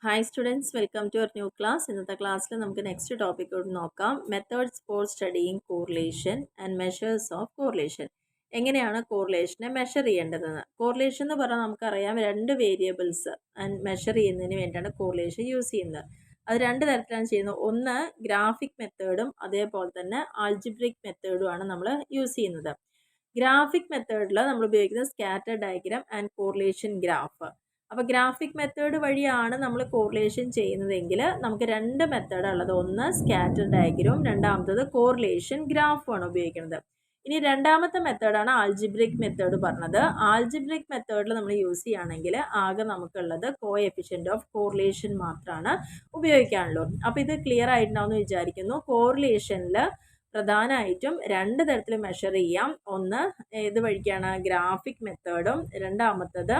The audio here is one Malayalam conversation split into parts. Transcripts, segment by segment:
Hi students, welcome to our new class. ഇന്നത്തെ ക്ലാസ്സിൽ നമുക്ക് നെക്സ്റ്റ് ടോപ്പിക്കോട് നോക്കാം. Methods four studying correlation and measures of correlation. എങ്ങനെയാണ് കോറിലേഷനെ മെഷർ ചെയ്യേണ്ടതെന്ന്. കോറിലേഷൻ എന്ന് പറഞ്ഞാൽ നമുക്കറിയാം രണ്ട് വേരിയബിൾസ് ആൻഡ് മെഷർ ചെയ്യുന്നതിന് വേണ്ടിയാണ് കോറിലേഷൻ യൂസ് ചെയ്യുന്നത്. അത് രണ്ട് തരത്തിലാണ് ചെയ്യുന്നത്. ഒന്ന് ഗ്രാഫിക് മെത്തേഡും അതേപോലെ തന്നെ ആൾജിബ്രിക് മെത്തേഡുമാണ് നമ്മൾ യൂസ് ചെയ്യുന്നത്. ഗ്രാഫിക് മെത്തേഡിൽ നമ്മൾ ഉപയോഗിക്കുന്നത് scatter diagram and correlation graph. അപ്പോൾ ഗ്രാഫിക് മെത്തേഡ് വഴിയാണ് നമ്മൾ കോറിലേഷൻ ചെയ്യുന്നതെങ്കിൽ നമുക്ക് രണ്ട് മെത്തേഡാണ് ഉള്ളത്. ഒന്ന് സ്കാറ്റർ ഡയഗ്രാം, രണ്ടാമത്തത് കോറിലേഷൻ ഗ്രാഫുമാണ് ഉപയോഗിക്കുന്നത്. ഇനി രണ്ടാമത്തെ മെത്തേഡാണ് ആൾജിബ്രിക് മെത്തേഡ് പറഞ്ഞത്. ആൾജിബ്രിക് മെത്തേഡിൽ നമ്മൾ യൂസ് ചെയ്യുകയാണെങ്കിൽ ആകെ നമുക്കുള്ളത് കോഎഫിഷ്യൻ്റ് ഓഫ് കോറിലേഷൻ മാത്രമാണ് ഉപയോഗിക്കാനുള്ളൂ. അപ്പോൾ ഇത് ക്ലിയർ ആയിട്ടുണ്ടാവുമെന്ന് വിചാരിക്കുന്നു. കോറിലേഷനിൽ പ്രധാനമായിട്ടും രണ്ട് തരത്തിൽ മെഷർ ചെയ്യാം. ഒന്ന് ഏത് വഴിക്കാണ്, ഗ്രാഫിക് മെത്തേഡും രണ്ടാമത്തത്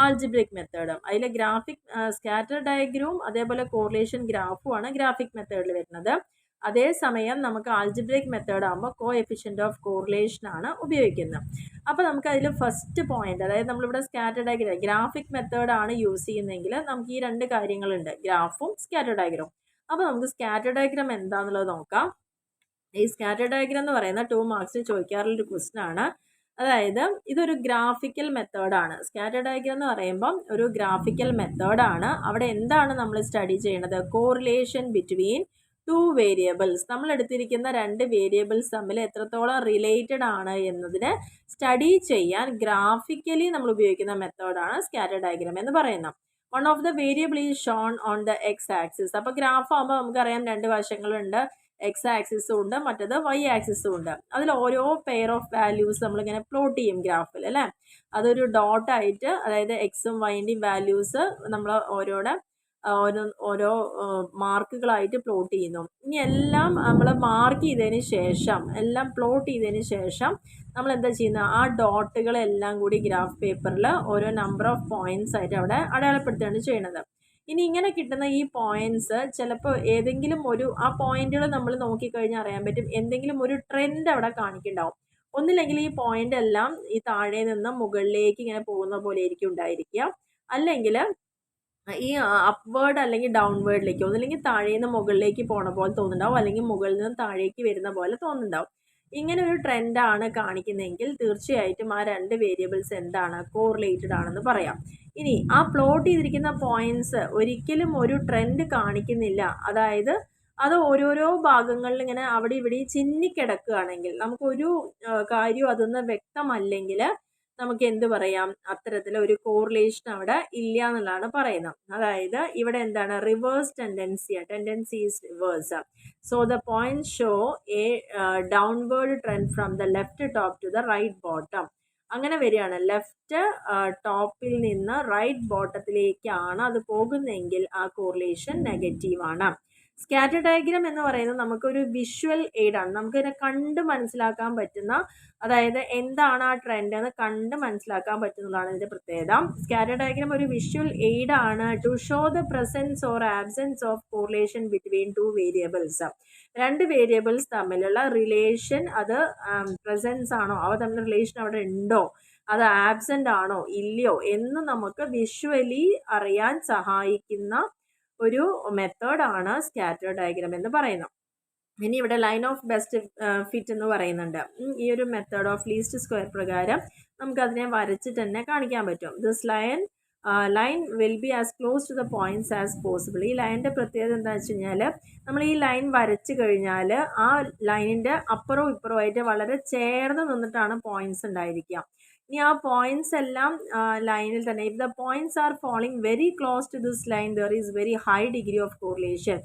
ആൾജിബ്രിക് മെത്തേഡും. അതിൽ ഗ്രാഫിക് സ്കാറ്റർ ഡയഗ്രാം അതേപോലെ കോറിലേഷൻ ഗ്രാഫുമാണ് ഗ്രാഫിക് മെത്തേഡിൽ വരുന്നത്. അതേസമയം നമുക്ക് ആൾജിബ്രിക് മെത്തേഡ് ആകുമ്പോൾ കോഎഫിഷ്യൻ്റ് ഓഫ് കോറിലേഷൻ ആണ് ഉപയോഗിക്കുന്നത്. അപ്പോൾ നമുക്ക് അതിൽ ഫസ്റ്റ് പോയിന്റ്, അതായത് നമ്മളിവിടെ സ്കാറ്റർ ഡയഗ്രാം ഗ്രാഫിക് മെത്തേഡാണ് യൂസ് ചെയ്യുന്നതെങ്കിൽ നമുക്ക് ഈ രണ്ട് കാര്യങ്ങളുണ്ട്, ഗ്രാഫും സ്കാറ്റർ ഡയഗ്രാം. അപ്പോൾ നമുക്ക് സ്കാറ്റർ ഡയഗ്രാം എന്താണെന്നുള്ളത് നോക്കാം. ഈ സ്കാറ്റർ ഡയഗ്രാം എന്ന് പറയുന്ന 2 മാർക്സിന് ചോദിക്കാറുള്ളൊരു ക്വസ്റ്റൻ ആണ്. അതായത് ഇതൊരു ഗ്രാഫിക്കൽ മെത്തേഡാണ്. സ്കാറ്റർ ഡയഗ്രാം എന്ന് പറയുമ്പം ഒരു ഗ്രാഫിക്കൽ മെത്തേഡാണ്. അവിടെ എന്താണ് നമ്മൾ സ്റ്റഡി ചെയ്യുന്നത്, കോറിലേഷൻ ബിറ്റ്വീൻ 2 വേരിയബിൾസ്. നമ്മൾ എടുത്തിരിക്കുന്ന രണ്ട് വേരിയബിൾസ് തമ്മിൽ എത്രത്തോളം റിലേറ്റഡ് ആണ് എന്നതിനെ സ്റ്റഡി ചെയ്യാൻ ഗ്രാഫിക്കലി നമ്മൾ ഉപയോഗിക്കുന്ന മെത്തേഡാണ് സ്കാറ്റർ ഡയഗ്രാം എന്ന് പറയുന്നത്. One of the variable is shown on the X axis. അപ്പോൾ ഗ്രാഫ് ആകുമ്പോൾ നമുക്കറിയാം രണ്ട് വശങ്ങളുണ്ട്, എക്സ് ആക്സിസും ഉണ്ട്, മറ്റത് വൈ ആക്സിസും ഉണ്ട്. അതിൽ ഓരോ പെയർ ഓഫ് വാല്യൂസ് നമ്മളിങ്ങനെ പ്ലോട്ട് ചെയ്യും ഗ്രാഫിൽ അല്ലേ. അതൊരു ഡോട്ടായിട്ട്, അതായത് എക്സും വൈൻ്റെയും വാല്യൂസ് നമ്മൾ ഓരോ മാർക്കുകളായിട്ട് പ്ലോട്ട് ചെയ്യുന്നു. ഇനി എല്ലാം നമ്മൾ മാർക്ക് ചെയ്തതിന് ശേഷം, എല്ലാം പ്ലോട്ട് ചെയ്തതിന് ശേഷം നമ്മൾ എന്താ ചെയ്യുന്നത്, ആ ഡോട്ടുകളെല്ലാം കൂടി ഗ്രാഫ് പേപ്പറിൽ ഓരോ നമ്പർ ഓഫ് പോയിന്റ്സ് ആയിട്ട് അവിടെ അടയാളപ്പെടുത്തുകയാണ് ചെയ്യുന്നത്. ഇനി ഇങ്ങനെ കിട്ടുന്ന ഈ പോയിന്റ്സ് ചിലപ്പോൾ ഏതെങ്കിലും ഒരു ആ പോയിന്റുകൾ നമ്മൾ നോക്കിക്കഴിഞ്ഞാൽ അറിയാൻ പറ്റും, എന്തെങ്കിലും ഒരു ട്രെൻഡ് അവിടെ കാണിക്കുന്നുണ്ടാവും. ഒന്നില്ലെങ്കിൽ ഈ പോയിന്റ് എല്ലാം ഈ താഴെ നിന്ന് മുകളിലേക്ക് ഇങ്ങനെ പോകുന്ന പോലെ ആയിരിക്കും ഉണ്ടായിരിക്കുക, അല്ലെങ്കിൽ ഈ അപ്വേർഡ് അല്ലെങ്കിൽ ഡൗൺവേർഡിലേക്ക്, ഒന്നില്ലെങ്കിൽ താഴെ നിന്ന് മുകളിലേക്ക് പോണ പോലെ തോന്നുന്നുണ്ടാവും, അല്ലെങ്കിൽ മുകളിൽ നിന്ന് താഴേക്ക് വരുന്ന പോലെ തോന്നുന്നുണ്ടാവും. ഇങ്ങനെ ഒരു ട്രെൻഡാണ് കാണിക്കുന്നതെങ്കിൽ തീർച്ചയായിട്ടും ആ രണ്ട് വേരിയബിൾസ് എന്താണ്, കോറിലേറ്റഡ് ആണെന്ന് പറയാം. ഇനി ആ പ്ലോട്ട് ചെയ്തിരിക്കുന്ന പോയിന്റ്സ് ഒരിക്കലും ഒരു ട്രെൻഡ് കാണിക്കുന്നില്ല, അതായത് അത് ഓരോരോ ഭാഗങ്ങളിൽ ഇങ്ങനെ അവിടെ ഇവിടെ ചിന്നിക്കിടക്കുകയാണെങ്കിൽ, നമുക്കൊരു കാര്യം അതൊന്ന് വ്യക്തമല്ലെങ്കിൽ നമുക്ക് എന്ത് പറയാം, അത്തരത്തിൽ ഒരു കോറിലേഷൻ അവിടെ ഇല്ല എന്നുള്ളതാണ് പറയുന്നത്. അതായത് ഇവിടെ എന്താണ്, reverse tendency is reverse. So the point show a downward trend from the left top to the right bottom. അങ്ങനെ വരികയാണ്, ലെഫ്റ്റ് ടോപ്പിൽ നിന്ന് റൈറ്റ് ബോട്ടത്തിലേക്കാണ് അത് പോകുന്നതെങ്കിൽ ആ കോറിലേഷൻ നെഗറ്റീവാണ്. സ്കാറ്റർ ഡയഗ്രാം എന്ന് പറയുന്നത് നമുക്കൊരു വിഷ്വൽ എയ്ഡാണ്. നമുക്കിതിനെ കണ്ട് മനസ്സിലാക്കാൻ പറ്റുന്ന, അതായത് എന്താണ് ആ ട്രെൻഡ് എന്ന് കണ്ട് മനസ്സിലാക്കാൻ പറ്റുന്നതാണ് ഇതിൻ്റെ പ്രത്യേകത. സ്കാറ്റർ ഡയഗ്രാം ഒരു വിഷ്വൽ എയ്ഡാണ് to show the presence or absence of correlation between 2 variables. രണ്ട് വേരിയബിൾസ് തമ്മിലുള്ള റിലേഷൻ, അത് പ്രസൻസ് ആണോ, അവ തമ്മിൽ റിലേഷൻ അവിടെ ഉണ്ടോ, അത് ആബ്സെൻ്റ് ആണോ ഇല്ലയോ എന്ന് നമുക്ക് വിഷ്വലി അറിയാൻ സഹായിക്കുന്ന ഒരു മെത്തേഡാണ് സ്കാറ്റർ ഡയഗ്രാം എന്ന് പറയുന്നത്. ഇനി ഇവിടെ ലൈൻ ഓഫ് ബെസ്റ്റ് ഫിറ്റ് എന്ന് പറയുന്നുണ്ട്. ഈ ഒരു മെത്തേഡ് ഓഫ് ലീസ്റ്റ് സ്ക്വയർ പ്രകാരം നമുക്കതിനെ വരച്ചിട്ട് തന്നെ കാണിക്കാൻ പറ്റും. This line will be as close to the points as possible. ഈ ലൈനിൻ്റെ പ്രത്യേകത എന്താണെന്ന് വെച്ച് കഴിഞ്ഞാൽ, നമ്മൾ ഈ ലൈൻ വരച്ച് കഴിഞ്ഞാൽ ആ ലൈനിൻ്റെ അപ്പുറവും ഇപ്പുറവുമായിട്ട് വളരെ ചേർന്ന് നിന്നിട്ടാണ് പോയിന്റ്സ് ഉണ്ടായിരിക്കുക. ഇനി ആ പോയിന്റ്സ് എല്ലാം ലൈനിൽ തന്നെ, if the points are falling very close to this line there is very high degree of correlation.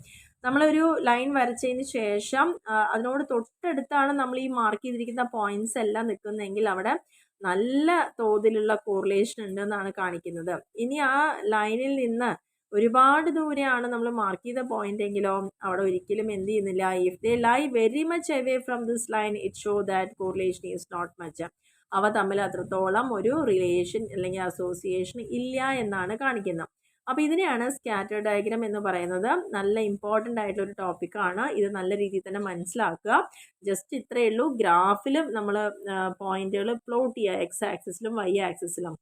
നമ്മളൊരു ലൈൻ വരച്ചതിന് ശേഷം അതിനോട് തൊട്ടടുത്താണ് നമ്മൾ ഈ മാർക്ക് ചെയ്തിരിക്കുന്ന പോയിന്റ്സ് എല്ലാം നിൽക്കുന്നതെങ്കിൽ അവിടെ നല്ല തോതിലുള്ള കോറിലേഷൻ ഉണ്ടെന്നാണ് കാണിക്കുന്നത്. ഇനി ആ ലൈനിൽ നിന്ന് ഒരുപാട് ദൂരെയാണ് നമ്മൾ മാർക്ക് ചെയ്ത പോയിന്റ് എങ്കിലോ അവിടെ ഒരിക്കലും എന്ത് ചെയ്യുന്നില്ല, if they lie very much away from this line it show that correlation is not much. അവ തമ്മിൽ അത്രത്തോളം ഒരു റിലേഷൻ അല്ലെങ്കിൽ അസോസിയേഷൻ ഇല്ല എന്നാണ് കാണിക്കുന്നത്. അപ്പോൾ ഇതിനെയാണ് സ്കാറ്റർ ഡയഗ്രാം എന്ന് പറയുന്നത്. നല്ല ഇമ്പോർട്ടൻ്റ് ആയിട്ടുള്ളൊരു ടോപ്പിക്കാണ്. ഇത് നല്ല രീതിയിൽ തന്നെ മനസ്സിലാക്കുക. ജസ്റ്റ് ഇത്രയേ ഉള്ളൂ. ഗ്രാഫിലും നമ്മൾ പോയിന്റുകൾ പ്ലോട്ട് ചെയ്യുക, എക്സ് ആക്സിസിലും വൈ ആക്സിസിലും.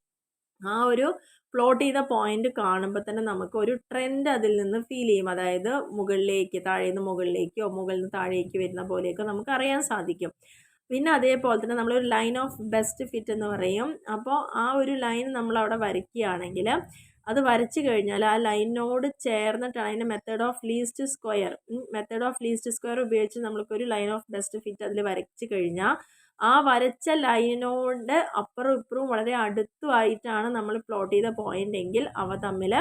ആ ഒരു പ്ലോട്ട് ചെയ്ത പോയിന്റ് കാണുമ്പോൾ തന്നെ നമുക്ക് ഒരു ട്രെൻഡ് അതിൽ നിന്ന് ഫീൽ ചെയ്യും. അതായത് മുകളിലേക്ക്, താഴേന്ന് മുകളിലേക്കോ മുകളിൽ നിന്ന് താഴേക്ക് വരുന്ന പോലെയൊക്കെ നമുക്ക് അറിയാൻ സാധിക്കും. പിന്നെ അതേപോലെ തന്നെ നമ്മളൊരു ലൈൻ ഓഫ് ബെസ്റ്റ് ഫിറ്റ് എന്ന് പറയും. അപ്പോൾ ആ ഒരു ലൈൻ നമ്മൾ അവിടെ വരയ്ക്കുകയാണെങ്കിൽ അത് വരച്ചു കഴിഞ്ഞാൽ ആ ലൈനിനോട് ചേർന്നിട്ടാണ് അതിൻ്റെ മെത്തേഡ് ഓഫ് ലീസ്റ്റ് സ്ക്വയർ ഉപയോഗിച്ച് നമ്മൾക്കൊരു ലൈൻ ഓഫ് ബെസ്റ്റ് ഫിറ്റ് അതിൽ വരച്ചു കഴിഞ്ഞാൽ ആ വരച്ച ലൈനിനോട് അപ്പുറവും ഇപ്പുറവും വളരെ അടുത്തുമായിട്ടാണ് നമ്മൾ പ്ലോട്ട് ചെയ്ത പോയിന്റ് എങ്കിൽ അവ തമ്മിൽ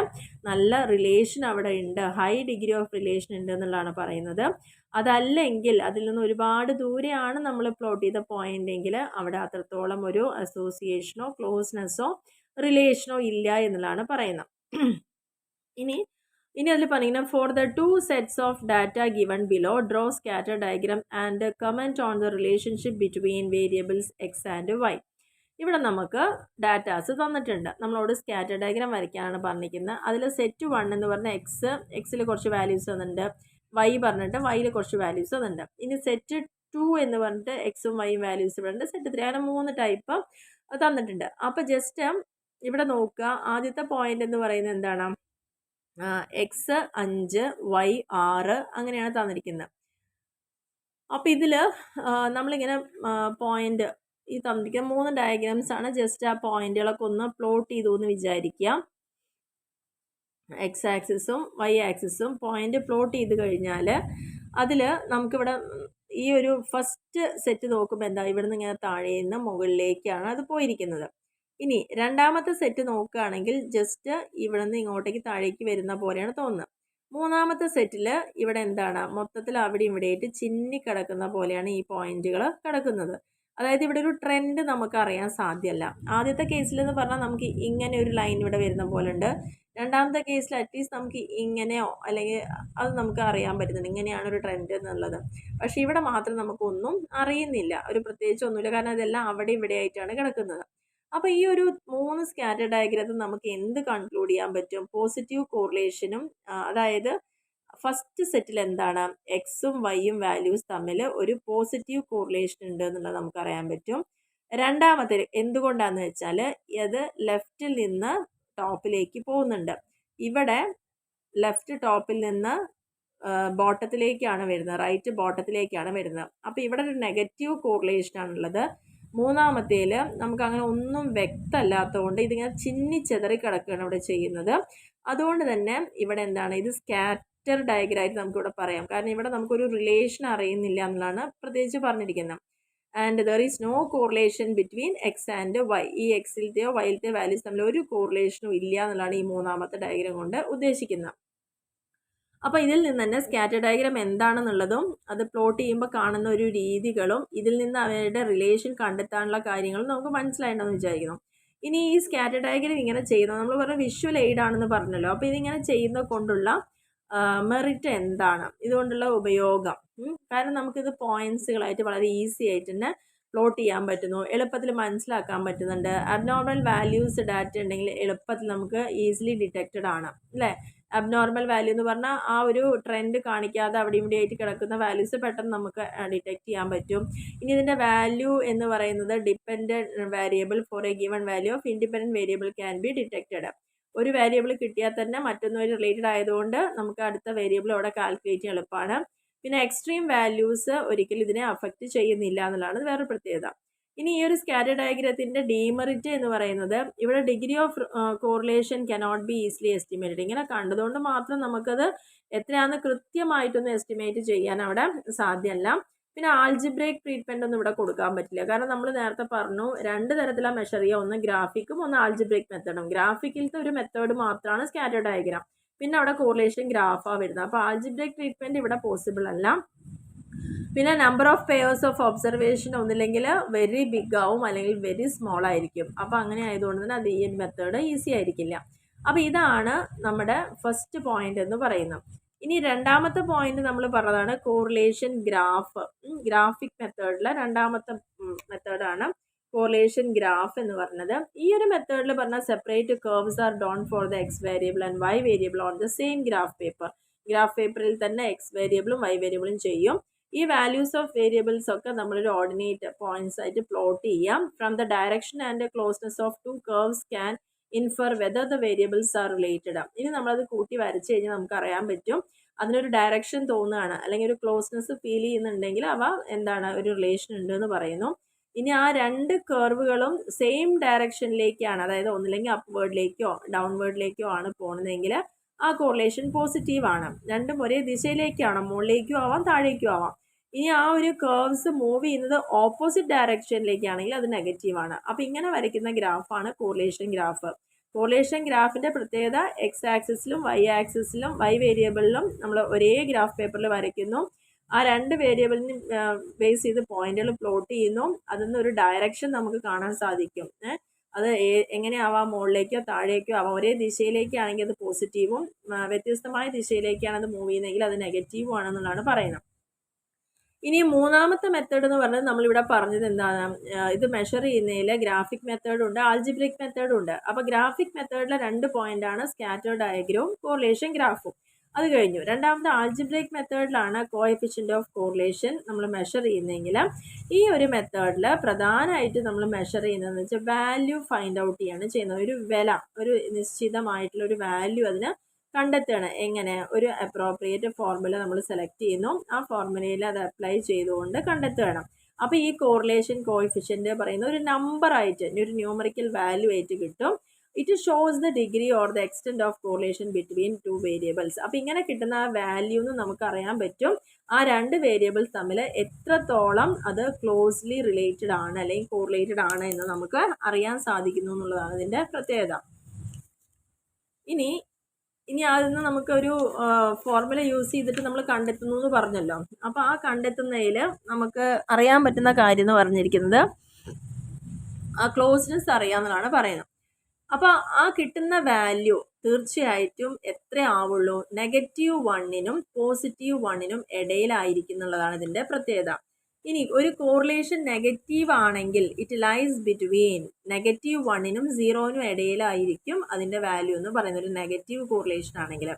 നല്ല റിലേഷൻ അവിടെ ഉണ്ട്, ഹൈ ഡിഗ്രി ഓഫ് റിലേഷൻ ഉണ്ട് എന്നുള്ളതാണ് പറയുന്നത്. അതല്ലെങ്കിൽ അതിൽ നിന്ന് ഒരുപാട് ദൂരെയാണ് നമ്മൾ പ്ലോട്ട് ചെയ്ത പോയിന്റ് എങ്കിൽ അവിടെ അത്രത്തോളം ഒരു അസോസിയേഷനോ ക്ലോസ്നെസ്സോ റിലേഷനോ ഇല്ല എന്നുള്ളതാണ് പറയുന്നത്. ഇനി അതിൽ പറയുന്നത് for the 2 sets of data given below, draw scatter diagram and comment on the relationship between variables x and y. ഇവിടെ നമുക്ക് ഡാറ്റാസ് തന്നിട്ടുണ്ട്. നമ്മളോട് സ്കാറ്റർ ഡയഗ്രാം വരയ്ക്കാനാണ് പറഞ്ഞിരിക്കുന്നത്. അതിൽ സെറ്റ് 1 എന്ന് പറഞ്ഞ എക്സിൽ കുറച്ച് വാല്യൂസ് തന്നിട്ടുണ്ട്, വൈ പറഞ്ഞിട്ട് വൈയിൽ കുറച്ച് വാല്യൂസ് തന്നിട്ടുണ്ട്. ഇനി സെറ്റ് 2 എന്ന് പറഞ്ഞിട്ട് എക്സും വൈയും വാല്യൂസ് പറഞ്ഞിട്ട് സെറ്റ് 3 അങ്ങനെ 3 ടൈപ്പ് തന്നിട്ടുണ്ട്. അപ്പോൾ ജസ്റ്റ് ഇവിടെ നോക്കുക, ആദ്യത്തെ പോയിന്റ് എന്ന് പറയുന്നത് എന്താണ്, എക്സ് 5 വൈ 6 അങ്ങനെയാണ് തന്നിരിക്കുന്നത്. അപ്പോൾ ഇതിൽ നമ്മളിങ്ങനെ പോയിന്റ് ഈ തന്നിരിക്കുന്ന 3 ഡയഗ്രാംസ് ആണ്. ജസ്റ്റ് ആ പോയിന്റുകളൊക്കെ ഒന്ന് പ്ലോട്ട് ചെയ്തു എന്ന് വിചാരിക്കുക. എക്സ് ആക്സിസും വൈ ആക്സിസും പോയിന്റ് പ്ലോട്ട് ചെയ്ത് കഴിഞ്ഞാൽ അതിൽ നമുക്കിവിടെ ഈ ഒരു ഫസ്റ്റ് സെറ്റ് നോക്കുമ്പോൾ എന്താ, ഇവിടെ നിന്ന് ഇങ്ങനെ താഴെ നിന്ന് മുകളിലേക്കാണ് അത് പോയിരിക്കുന്നത്. ഇനി രണ്ടാമത്തെ സെറ്റ് നോക്കുകയാണെങ്കിൽ ജസ്റ്റ് ഇവിടെ നിന്ന് ഇങ്ങോട്ടേക്ക് താഴേക്ക് വരുന്ന പോലെയാണ് തോന്നുന്നത്. മൂന്നാമത്തെ സെറ്റിൽ ഇവിടെ എന്താണ്, മൊത്തത്തിൽ അവിടെ ഇവിടെയായിട്ട് ചിന്നി കിടക്കുന്ന പോലെയാണ് ഈ പോയിന്റുകൾ കിടക്കുന്നത്. അതായത് ഇവിടെ ഒരു ട്രെൻഡ് നമുക്ക് അറിയാൻ സാധ്യമല്ല. ആദ്യത്തെ കേസിൽ എന്ന് പറഞ്ഞാൽ നമുക്ക് ഇങ്ങനെ ഒരു ലൈൻ ഇവിടെ വരുന്ന പോലെ ഉണ്ട്. രണ്ടാമത്തെ കേസിൽ അറ്റ്ലീസ്റ്റ് നമുക്ക് ഇങ്ങനെയോ അല്ലെങ്കിൽ അത് നമുക്ക് അറിയാൻ പറ്റുന്നുണ്ട്, ഇങ്ങനെയാണ് ഒരു ട്രെൻഡ് എന്നുള്ളത്. പക്ഷേ ഇവിടെ മാത്രം നമുക്കൊന്നും അറിയുന്നില്ല, ഒരു പ്രത്യേകിച്ച് ഒന്നുമില്ല, കാരണം ഇതെല്ലാം അവിടെ ഇവിടെ ആയിട്ടാണ് കിടക്കുന്നത്. അപ്പോൾ ഈ ഒരു 3 സ്കാറ്റർ ഡയഗ്രത്തിൽ നമുക്ക് എന്ത് കൺക്ലൂഡ് ചെയ്യാൻ പറ്റും, പോസിറ്റീവ് കോറിലേഷനും, അതായത് ഫസ്റ്റ് സെറ്റിൽ എന്താണ്, എക്സും വൈയും വാല്യൂസ് തമ്മിൽ ഒരു പോസിറ്റീവ് കോറിലേഷൻ ഉണ്ട് എന്നുള്ളത് നമുക്കറിയാൻ പറ്റും. രണ്ടാമത്തെ എന്തുകൊണ്ടാണെന്ന് വെച്ചാൽ അത് ലെഫ്റ്റിൽ നിന്ന് ടോപ്പിലേക്ക് പോകുന്നുണ്ട്. ഇവിടെ ലെഫ്റ്റ് ടോപ്പിൽ നിന്ന് ബോട്ടത്തിലേക്കാണ് വരുന്നത്, റൈറ്റ് ബോട്ടത്തിലേക്കാണ് വരുന്നത്. അപ്പോൾ ഇവിടെ ഒരു നെഗറ്റീവ് കോറിലേഷനാണുള്ളത്. മൂന്നാമത്തേൽ നമുക്ക് അങ്ങനെ ഒന്നും വ്യക്തമല്ലാത്തതുകൊണ്ട് ഇതിങ്ങനെ ചിന്നിച്ചെതറി കിടക്കുകയാണ് ഇവിടെ ചെയ്യുന്നത്. അതുകൊണ്ട് തന്നെ ഇവിടെ എന്താണ്, ഇത് സ്കാറ്റർ ഡയഗ്രായിട്ട് നമുക്കിവിടെ പറയാം. കാരണം ഇവിടെ നമുക്കൊരു റിലേഷൻ അറിയുന്നില്ല എന്നുള്ളതാണ് പ്രത്യേകിച്ച് പറഞ്ഞിരിക്കുന്നത്. And there is no correlation between X and Y. ഈ എക്സിലത്തെയോ വൈയിലത്തെയോ വാല്യൂസ് തമ്മിൽ ഒരു കോറിലേഷനും ഇല്ല എന്നുള്ളതാണ് ഈ മൂന്നാമത്തെ ഡയഗ്രാം കൊണ്ട് ഉദ്ദേശിക്കുന്നത്. അപ്പോൾ ഇതിൽ നിന്ന് തന്നെ സ്കാറ്റർ ഡയഗ്രാം എന്താണെന്നുള്ളതും അത് പ്ലോട്ട് ചെയ്യുമ്പോൾ കാണുന്ന ഒരു രീതികളും ഇതിൽ നിന്ന് അവരുടെ റിലേഷൻ കണ്ടെത്താനുള്ള കാര്യങ്ങളും നമുക്ക് മനസ്സിലായിട്ടുണ്ടെന്ന് വിചാരിക്കുന്നു. ഇനി ഈ സ്കാറ്റർ ഡയഗ്രാം ഇങ്ങനെ ചെയ്യുന്നത് നമ്മൾ പറഞ്ഞ വിഷ്വൽ എയ്ഡ് ആണെന്ന് പറഞ്ഞല്ലോ. അപ്പോൾ ഇതിങ്ങനെ ചെയ്യുന്നത് കൊണ്ടുള്ള മെറിറ്റ് എന്താണ്, ഇതുകൊണ്ടുള്ള ഉപയോഗം, കാരണം നമുക്കിത് പോയിന്റ്സുകളായിട്ട് വളരെ ഈസി ആയിട്ട് തന്നെ പ്ലോട്ട് ചെയ്യാൻ പറ്റുന്നു, എളുപ്പത്തിൽ മനസ്സിലാക്കാൻ പറ്റുന്നുണ്ട്. അബ്നോർമൽ വാല്യൂസ് ഡാറ്റ ഉണ്ടെങ്കിൽ എളുപ്പത്തിൽ നമുക്ക് ഈസിലി ഡിറ്റക്റ്റഡ് ആണ് അല്ലേ. അബ്നോർമൽ വാല്യൂ എന്ന് പറഞ്ഞാൽ ആ ഒരു ട്രെൻഡ് കാണിക്കാതെ അവിടെ ഇവിടെ ആയിട്ട് കിടക്കുന്ന വാല്യൂസ് പെട്ടെന്ന് നമുക്ക് ഡിറ്റക്റ്റ് ചെയ്യാൻ പറ്റും. ഇനി ഇതിൻ്റെ വാല്യൂ എന്ന് പറയുന്നത് dependent variable four A given value of independent variable can be detected. ഒരു വേരിയബിൾ കിട്ടിയാൽ തന്നെ മറ്റൊന്നുമായി റിലേറ്റഡ് ആയതുകൊണ്ട് നമുക്ക് അടുത്ത വേരിയബിൾ അവിടെ കാൽക്കുലേറ്റ് ചെയ്യാൻ എളുപ്പമാണ്. പിന്നെ എക്സ്ട്രീം വാല്യൂസ് ഒരിക്കലും ഇതിനെ അഫക്റ്റ് ചെയ്യുന്നില്ല എന്നുള്ളതാണ് വേറൊരു പ്രത്യേകത. ഇനി ഈ ഒരു സ്കാറ്റർ ഡയഗ്രത്തിൻ്റെ ഡീമെറിറ്റ് എന്ന് പറയുന്നത് ഇവിടെ degree of correlation cannot be easily estimated. ഇങ്ങനെ കണ്ടതുകൊണ്ട് മാത്രം നമുക്കത് എത്രയാണെന്ന് കൃത്യമായിട്ടൊന്നും എസ്റ്റിമേറ്റ് ചെയ്യാൻ അവിടെ സാധ്യമല്ല. പിന്നെ ആൾജിബ്രേക്ക് ട്രീറ്റ്മെൻ്റ് ഒന്നും ഇവിടെ കൊടുക്കാൻ പറ്റില്ല. കാരണം നമ്മൾ നേരത്തെ പറഞ്ഞു 2 തരത്തിലാണ് മെഷർ ചെയ്യുക, ഒന്ന് ഗ്രാഫിക്കും ഒന്ന് ആൾജിബ്രേക്ക് മെത്തേഡും. ഗ്രാഫിക്കിലത്തെ ഒരു മെത്തേഡ് മാത്രമാണ് സ്കാറ്റർ ഡയഗ്രാം, പിന്നെ അവിടെ കോറിലേഷൻ ഗ്രാഫാണ് വരുന്നത്. അപ്പോൾ ആൾജിബ്രേക്ക് ട്രീറ്റ്മെൻറ്റ് ഇവിടെ പോസിബിൾ അല്ല. പിന്നെ number of pairs of observation ഒന്നില്ലെങ്കിൽ വെരി ബിഗ് ആവും അല്ലെങ്കിൽ വെരി സ്മോൾ ആയിരിക്കും. അപ്പോൾ അങ്ങനെ ആയതുകൊണ്ട് തന്നെ അത് ഈ മെത്തേഡ് ഈസി ആയിരിക്കില്ല. അപ്പോൾ ഇതാണ് നമ്മുടെ ഫസ്റ്റ് പോയിന്റ് എന്ന് പറയുന്നത്. ഇനി രണ്ടാമത്തെ പോയിന്റ് നമ്മൾ പറഞ്ഞതാണ് കോറിലേഷൻ ഗ്രാഫ്. ഗ്രാഫിക് മെത്തേഡിലെ രണ്ടാമത്തെ മെത്തേഡാണ് കോറിലേഷൻ ഗ്രാഫ് എന്ന് പറയുന്നത്. ഈ ഒരു മെത്തേഡിൽ പറഞ്ഞാൽ separate curves are drawn for the X variable and Y variable on the same graph paper. Graph പേപ്പറിൽ തന്നെ എക്സ് വേരിയബിളും വൈ വേരിയബിളും ചെയ്യും. ഈ വാല്യൂസ് ഓഫ് വേരിയബിൾസ് ഒക്കെ നമ്മളൊരു ഓർഡിനേറ്റ് പോയിന്റ്സ് ആയിട്ട് പ്ലോട്ട് ചെയ്യാം. From the direction and closeness of 2 curves can infer whether the variables are related. ഇനി നമ്മളത് കൂട്ടി വരച്ച് കഴിഞ്ഞാൽ നമുക്ക് അറിയാൻ പറ്റും അതിനൊരു ഡയറക്ഷൻ തോന്നുകയാണ് അല്ലെങ്കിൽ ഒരു ക്ലോസ്നെസ് ഫീൽ ചെയ്യുന്നുണ്ടെങ്കിൽ അവ എന്താണ് ഒരു റിലേഷൻ ഉണ്ട് എന്ന് പറയുന്നു. ഇനി ആ രണ്ട് കർവുകളും സെയിം ഡയറക്ഷനിലേക്കാണ്, അതായത് ഒന്നില്ലെങ്കിൽ അപ്വേർഡിലേക്കോ ഡൗൺവേർഡിലേക്കോ ആണ് പോകുന്നതെങ്കിൽ ആ കോറിലേഷൻ പോസിറ്റീവ് ആണ്. രണ്ടും ഒരേ ദിശയിലേക്കാണ്, മുകളിലേക്കും ആവാം താഴേക്കും ആവാം. ഇനി ആ ഒരു കേർവ്സ് മൂവ് ചെയ്യുന്നത് ഓപ്പോസിറ്റ് ഡയറക്ഷനിലേക്കാണെങ്കിൽ അത് നെഗറ്റീവ് ആണ്. അപ്പോൾ ഇങ്ങനെ വരയ്ക്കുന്ന ഗ്രാഫാണ് കോറിലേഷൻ ഗ്രാഫ്. കോറിലേഷൻ ഗ്രാഫിൻ്റെ പ്രത്യേകത എക്സ് ആക്സിസിലും വൈ വേരിയബിളിലും നമ്മൾ ഒരേ ഗ്രാഫ് പേപ്പറിൽ വരയ്ക്കുന്നു. ആ രണ്ട് വേരിയബിളിനും ബേസ് ചെയ്ത് പോയിന്റുകൾ പ്ലോട്ട് ചെയ്യുന്നു. അതിൽ നിന്ന് ഒരു ഡയറക്ഷൻ നമുക്ക് കാണാൻ സാധിക്കും. അത് എങ്ങനെയാവാം, മുകളിലേക്കോ താഴേക്കോ ആവാം. ഒരേ ദിശയിലേക്കാണെങ്കിൽ അത് പോസിറ്റീവും വ്യത്യസ്തമായ ദിശയിലേക്കാണ് അത് മൂവ് ചെയ്യുന്നതെങ്കിൽ അത് നെഗറ്റീവും ആണെന്നുള്ളതാണ് പറയുന്നത്. ഇനി മൂന്നാമത്തെ മെത്തേഡ് എന്ന് പറഞ്ഞത് നമ്മളിവിടെ പറഞ്ഞത് എന്താണ്, ഇത് മെഷർ ചെയ്യുന്നതിൽ ഗ്രാഫിക് മെത്തേഡ് ഉണ്ട്, ആൾജിബ്രിക് മെത്തേഡും ഉണ്ട്. അപ്പോൾ ഗ്രാഫിക് മെത്തേഡിലെ 2 പോയിന്റാണ് സ്കാറ്റർ ഡയഗ്രവും കോറിലേഷൻ ഗ്രാഫും. അത് കഴിഞ്ഞു. രണ്ടാമത്തെ ആൾജിബ്രിക് മെത്തേഡിലാണ് കോഎഫിഷ്യൻ്റ് ഓഫ് കോറിലേഷൻ നമ്മൾ മെഷർ ചെയ്യുന്നതെങ്കിൽ ഈ ഒരു മെത്തേഡിൽ പ്രധാനമായിട്ട് നമ്മൾ മെഷർ ചെയ്യുന്നതെന്ന് വെച്ചാൽ വാല്യൂ ഫൈൻഡ് ഔട്ട് ചെയ്യാണ് ചെയ്യുന്നത്. ഒരു വില, ഒരു നിശ്ചിതമായിട്ടുള്ള ഒരു വാല്യൂ അതിന് കണ്ടെത്തുകയാണ്. എങ്ങനെ, ഒരു അപ്രോപ്രിയേറ്റ് ഫോർമുല നമ്മൾ സെലക്ട് ചെയ്യുന്നു, ആ ഫോർമുലയിൽ അത് അപ്ലൈ ചെയ്തുകൊണ്ട് കണ്ടെത്തുകയാണ്. അപ്പോൾ ഈ കോറിലേഷൻ കോഎഫിഷ്യൻ്റ് പറയുന്ന ഒരു നമ്പർ ആയിട്ട്, ഒരു ന്യൂമറിക്കൽ വാല്യൂ ആയിട്ട് കിട്ടും. It shows the degree or the extent of correlation between 2 variables. അപ്പോൾ ഇങ്ങനെ കിട്ടുന്ന ആ വാല്യൂ എന്ന് നമുക്ക് അറിയാൻ പറ്റും ആ 2 വേരിയബിൾസ് തമ്മിൽ എത്രത്തോളം അത് ക്ലോസ്ലി റിലേറ്റഡ് ആണ് അല്ലെങ്കിൽ കോറിലേറ്റഡ് ആണ് എന്ന് നമുക്ക് അറിയാൻ സാധിക്കുന്നു എന്നുള്ളതാണ് ഇതിൻ്റെ പ്രത്യേകത. ഇനി അതിൽ നിന്ന് നമുക്കൊരു ഫോർമുല യൂസ് ചെയ്തിട്ട് നമ്മൾ കണ്ടെത്തുന്നു എന്ന് പറഞ്ഞല്ലോ. അപ്പോൾ ആ കണ്ടെത്തുന്നതിൽ നമുക്ക് അറിയാൻ പറ്റുന്ന കാര്യം എന്ന് പറഞ്ഞിരിക്കുന്നത് ആ ക്ലോസ്നെസ് അറിയാമെന്നാണ് പറയുന്നത്. അപ്പോൾ ആ കിട്ടുന്ന വാല്യൂ തീർച്ചയായിട്ടും എത്ര ആവുള്ളൂ, -1നും +1നും ഇടയിലായിരിക്കും എന്നുള്ളതാണ് ഇതിൻ്റെ പ്രത്യേകത. ഇനി ഒരു കോറിലേഷൻ നെഗറ്റീവ് ആണെങ്കിൽ ഇറ്റ് ലൈസ് ബിറ്റ്വീൻ -1നും 0നും ഇടയിലായിരിക്കും അതിൻ്റെ വാല്യൂ എന്ന് പറയുന്നത് ഒരു നെഗറ്റീവ് കോറിലേഷൻ ആണെങ്കിൽ.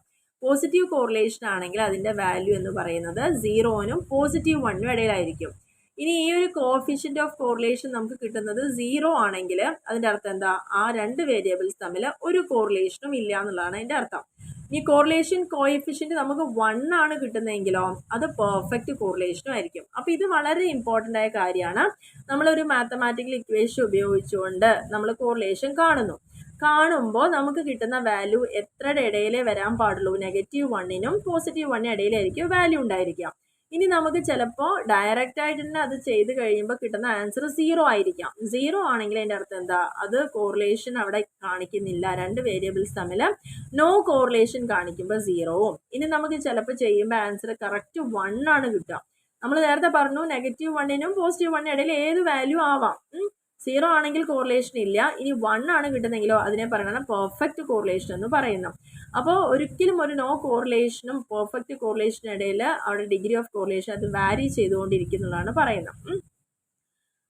പോസിറ്റീവ് കോറിലേഷൻ ആണെങ്കിൽ അതിൻ്റെ വാല്യൂ എന്ന് പറയുന്നത് 0നും +1നും ഇടയിലായിരിക്കും. ഇനി ഈ ഒരു കോഎഫിഷ്യൻ്റ് ഓഫ് കോറിലേഷൻ നമുക്ക് കിട്ടുന്നത് 0 ആണെങ്കിൽ അതിൻ്റെ അർത്ഥം എന്താ, ആ 2 വേരിയബിൾസ് തമ്മിൽ ഒരു കോറിലേഷനും ഇല്ല എന്നുള്ളതാണ് അതിൻ്റെ അർത്ഥം. ഈ കോറിലേഷൻ കോഎഫിഷ്യൻ്റ് നമുക്ക് 1 ആണ് കിട്ടുന്നതെങ്കിലോ അത് പെർഫെക്റ്റ് കോറിലേഷനും ആയിരിക്കും. അപ്പോൾ ഇത് വളരെ ഇമ്പോർട്ടൻ്റ് ആയ കാര്യമാണ്. നമ്മളൊരു മാത്തമാറ്റിക്കൽ ഇക്വേഷൻ ഉപയോഗിച്ചുകൊണ്ട് നമ്മൾ കോറിലേഷൻ കാണുമ്പോൾ നമുക്ക് കിട്ടുന്ന വാല്യൂ എത്രയുടെ ഇടയിലേ വരാൻ പാടുള്ളൂ, -1നും +1നും ഇടയിലായിരിക്കും വാല്യൂ ഉണ്ടായിരിക്കുക. ഇനി നമുക്ക് ചിലപ്പോൾ ഡയറക്റ്റ് ആയിട്ട് തന്നെ അത് ചെയ്ത് കഴിയുമ്പോൾ കിട്ടുന്ന ആൻസർ 0 ആയിരിക്കാം. 0 ആണെങ്കിൽ അതിൻ്റെ അർത്ഥം എന്താ, അത് കോറിലേഷൻ അവിടെ കാണിക്കുന്നില്ല, 2 വേരിയബിൾസ് തമ്മിൽ നോ കോറിലേഷൻ കാണിക്കുമ്പോൾ 0വും. ഇനി നമുക്ക് ചിലപ്പോൾ ചെയ്യുമ്പോൾ ആൻസർ കറക്റ്റ് 1 ആണ് കിട്ടുക. നമ്മൾ നേരത്തെ പറഞ്ഞു -1നും +1നും ഇടയിൽ ഏത് വാല്യൂ ആവാം. 0 ആണെങ്കിൽ കോറിലേഷൻ ഇല്ല. ഇനി 1 ആണ് കിട്ടുന്നെങ്കിലോ അതിനെ പറയുന്നത് പെർഫെക്റ്റ് കോറിലേഷൻ എന്ന് പറയുന്നു. അപ്പോൾ ഒരിക്കലും ഒരു നോ കോറിലേഷനും പെർഫെക്റ്റ് കോറിലേഷനും ഇടയിൽ അവിടെ ഡിഗ്രി ഓഫ് കോറിലേഷൻ അത് വാരി ചെയ്തുകൊണ്ടിരിക്കുന്നതാണ് പറയുന്നത്.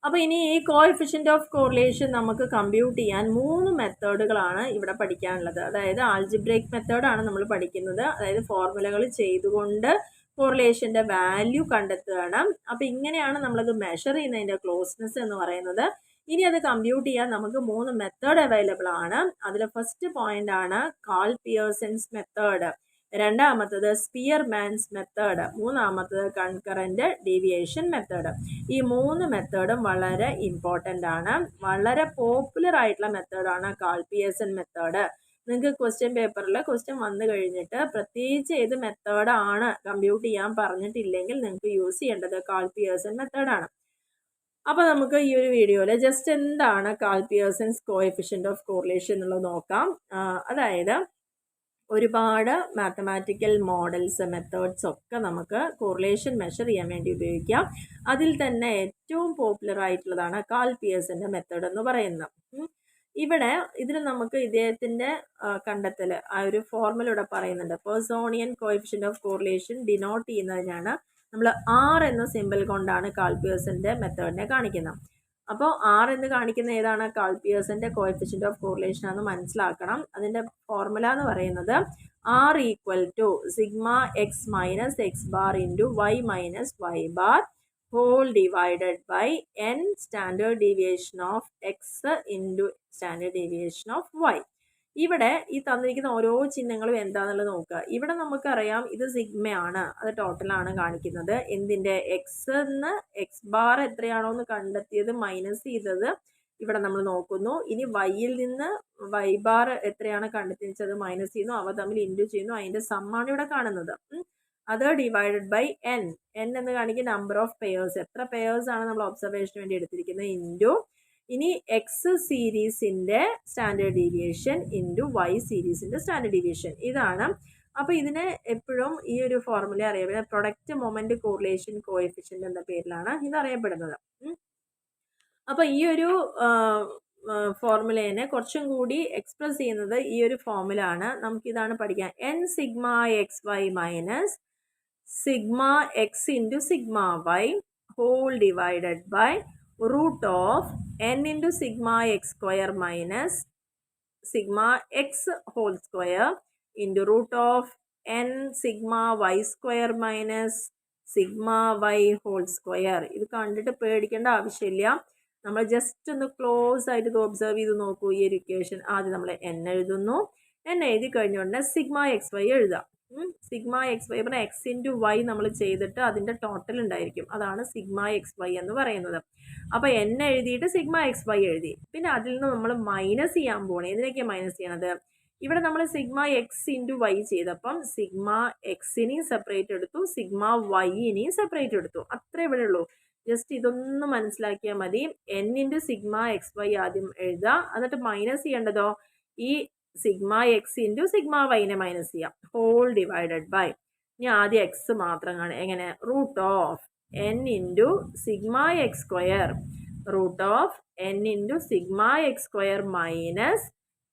അപ്പോൾ ഇനി ഈ കോഎഫിഷ്യൻ്റ് ഓഫ് കോറിലേഷൻ നമുക്ക് കമ്പ്യൂട്ട് ചെയ്യാൻ 3 മെത്തേഡുകളാണ് ഇവിടെ പഠിക്കാനുള്ളത്. അതായത് ആൾജിബ്രൈക് മെത്തേഡാണ് നമ്മൾ പഠിക്കുന്നത്, അതായത് ഫോർമുലകൾ ചെയ്തുകൊണ്ട് കോറിലേഷൻ്റെ വാല്യൂ കണ്ടെത്തുകയാണ്. അപ്പോൾ ഇങ്ങനെയാണ് നമ്മളത് മെഷർ ചെയ്യുന്നതിൻ്റെ ക്ലോസ്നെസ് എന്ന് പറയുന്നത്. ഇനി അത് കമ്പ്യൂട്ട് ചെയ്യാൻ നമുക്ക് 3 മെത്തേഡ് അവൈലബിൾ ആണ്. അതിൽ ഫസ്റ്റ് പോയിന്റ് ആണ് കാൾ പിയേഴ്സൺസ് മെത്തേഡ്, രണ്ടാമത്തത് സ്പിയർമാൻസ് മെത്തേഡ്, മൂന്നാമത്തത് കൺകറന്റ് ഡീവിയേഷൻ മെത്തേഡ്. ഈ 3 മെത്തേഡും വളരെ ഇമ്പോർട്ടൻ്റ് ആണ്. വളരെ പോപ്പുലർ ആയിട്ടുള്ള മെത്തേഡാണ് കാൾ പിയേഴ്സൺ മെത്തേഡ്. നിങ്ങൾക്ക് ക്വസ്റ്റ്യൻ പേപ്പറിൽ ക്വസ്റ്റ്യൻ വന്നു കഴിഞ്ഞിട്ട് പ്രത്യേകിച്ച് ഏത് മെത്തേഡാണ് കമ്പ്യൂട്ട് ചെയ്യാൻ പറഞ്ഞിട്ടില്ലെങ്കിൽ നിങ്ങൾക്ക് യൂസ് ചെയ്യേണ്ടത് കാൾ പിയേഴ്സൺ മെത്തേഡാണ്. അപ്പോൾ നമുക്ക് ഈ ഒരു വീഡിയോയിൽ ജസ്റ്റ് എന്താണ് Karl Pearson's coefficient of correlation എന്നുള്ളത് നോക്കാം. അതായത് ഒരുപാട് മാത്തമാറ്റിക്കൽ മോഡൽസ് മെത്തേഡ്സ് ഒക്കെ നമുക്ക് കോറിലേഷൻ മെഷർ ചെയ്യാൻ വേണ്ടി ഉപയോഗിക്കാം. അതിൽ തന്നെ ഏറ്റവും പോപ്പുലർ ആയിട്ടുള്ളതാണ് കാൾ പിയേഴ്സൻ്റെ മെത്തേഡ് എന്ന് പറയുന്നത്. ഇതിൽ നമുക്ക് ഇദ്ദേഹത്തിൻ്റെ കണ്ടെത്തൽ ആ ഒരു ഫോർമുല ഇവിടെ പറയുന്നുണ്ട്. പെർസോണിയൻ കോഎഫിഷ്യൻ്റ് ഓഫ് കോറിലേഷൻ ഡിനോട്ട് ചെയ്യുന്നതിനാണ് നമ്മൾ R എന്ന സിമ്പിൾ കൊണ്ടാണ് കാൾ പിയേഴ്സൻ്റെ മെത്തേഡിനെ കാണിക്കുന്നത്. അപ്പോൾ R എന്ന് കാണിക്കുന്ന ഏതാണ്, കാൾ പിയേഴ്സൻ്റെ കോഎഫിഷ്യൻ്റ് ഓഫ് കോറിലേഷൻ ആണെന്ന് മനസ്സിലാക്കണം. അതിൻ്റെ ഫോർമുല എന്ന് പറയുന്നത് R = σx - x bar × y - y bar whole divided by n standard deviation of x into standard deviation of y. ഇവിടെ ഈ തന്നിരിക്കുന്ന ഓരോ ചിഹ്നങ്ങളും എന്താണെന്നുള്ളത് നോക്കുക. ഇവിടെ നമുക്കറിയാം ഇത് സിഗ്മയാണ്, അത് ടോട്ടലാണ് കാണിക്കുന്നത്. എന്തിൻ്റെ എക്സ് എന്ന് എക്സ് ബാർ എത്രയാണോ എന്ന് കണ്ടെത്തിയത് മൈനസ് ചെയ്തത് ഇവിടെ നമ്മൾ നോക്കുന്നു. ഇനി വൈയിൽ നിന്ന് വൈ ബാർ എത്രയാണ് കണ്ടെത്തിച്ചത് മൈനസ് ചെയ്യുന്നു, അവ തമ്മിൽ ഇൻറ്റു ചെയ്യുന്നു, അതിൻ്റെ സമ്മാണ് ഇവിടെ കാണുന്നത്. അത് ഡിവൈഡഡ് ബൈ എൻ എന്ന് കാണിക്കുന്ന നമ്പർ ഓഫ് പെയേഴ്സ്, എത്ര പെയേഴ്സ് ആണ് നമ്മൾ ഒബ്സർവേഷന് വേണ്ടി എടുത്തിരിക്കുന്നത്, ഇൻറ്റു ഇനി എക്സ് സീരീസിൻ്റെ സ്റ്റാൻഡേർഡ് ഡീവിയേഷൻ ഇൻറ്റു വൈ സീരീസിൻ്റെ സ്റ്റാൻഡേർഡ് ഡീവിയേഷൻ. ഇതാണ്. അപ്പോൾ ഇതിനെ എപ്പോഴും ഈ ഒരു ഫോർമുല അറിയപ്പെടുന്നത് പ്രൊഡക്റ്റ് മൊമെൻറ്റ് കോറിലേഷൻ കോഎഫിഷ്യൻ്റ് എന്ന പേരിലാണ് ഇത് അറിയപ്പെടുന്നത്. അപ്പോൾ ഈ ഒരു ഫോർമുലേനെ കുറച്ചും കൂടി എക്സ്പ്രസ് ചെയ്യുന്നത് ഈ ഒരു ഫോർമുല ആണ്. നമുക്കിതാണ് പഠിക്കാൻ. N sigma X Y minus sigma X into sigma Y whole divided by root of N into sigma X square minus sigma X whole square into root of N sigma Y square minus sigma Y whole square. ഇത് കണ്ടിട്ട് പേടിക്കേണ്ട ആവശ്യമില്ല. നമ്മൾ ജസ്റ്റ് ഒന്ന് ക്ലോസ് ആയിട്ട് ഇത് ഒബ്സർവ് ചെയ്ത് നോക്കൂ. ഈ ഒരു ഇക്വേഷൻ ആദ്യം നമ്മൾ എൻ എഴുതുന്നു. എൻ എഴുതി കഴിഞ്ഞുകൊണ്ട് സിഗ്മ എക്സ് വൈ എഴുതാം. സിഗ്മ എക്സ് വൈ പറഞ്ഞാൽ എക്സ് ഇൻറ്റു വൈ നമ്മൾ ചെയ്തിട്ട് അതിൻ്റെ ടോട്ടൽ ഉണ്ടായിരിക്കും. അതാണ് സിഗ്മ എക്സ് വൈ എന്ന് പറയുന്നത്. അപ്പോൾ എൻ എഴുതിയിട്ട് സിഗ്മ എക്സ് വൈ എഴുതി. പിന്നെ അതിൽ നിന്ന് നമ്മൾ മൈനസ് ചെയ്യാൻ പോകണം. ഇതിനൊക്കെയാണ് മൈനസ് ചെയ്യണത്. ഇവിടെ നമ്മൾ സിഗ്മ എക്സ് ഇൻറ്റു വൈ ചെയ്തപ്പം സിഗ്മ എക്സിനെയും സെപ്പറേറ്റ് എടുത്തു, സിഗ്മ വൈനെയും സെപ്പറേറ്റ് എടുത്തു. അത്രേ ഇവിടെ ഉള്ളൂ. ജസ്റ്റ് ഇതൊന്ന് മനസ്സിലാക്കിയാൽ മതി. N into sigma X Y ആദ്യം എഴുതുക, എന്നിട്ട് മൈനസ് ചെയ്യേണ്ടതോ ഈ സിഗ്മ എക്സ് ഇൻറ്റു സിഗ്മ വൈനെ മൈനസ് ചെയ്യാം. ഹോൾ ഡിവൈഡഡ് ബൈ ഇനി ആദ്യം എക്സ് മാത്രം കാണും. എങ്ങനെ? Root of N into sigma X square, root of N into sigma X square minus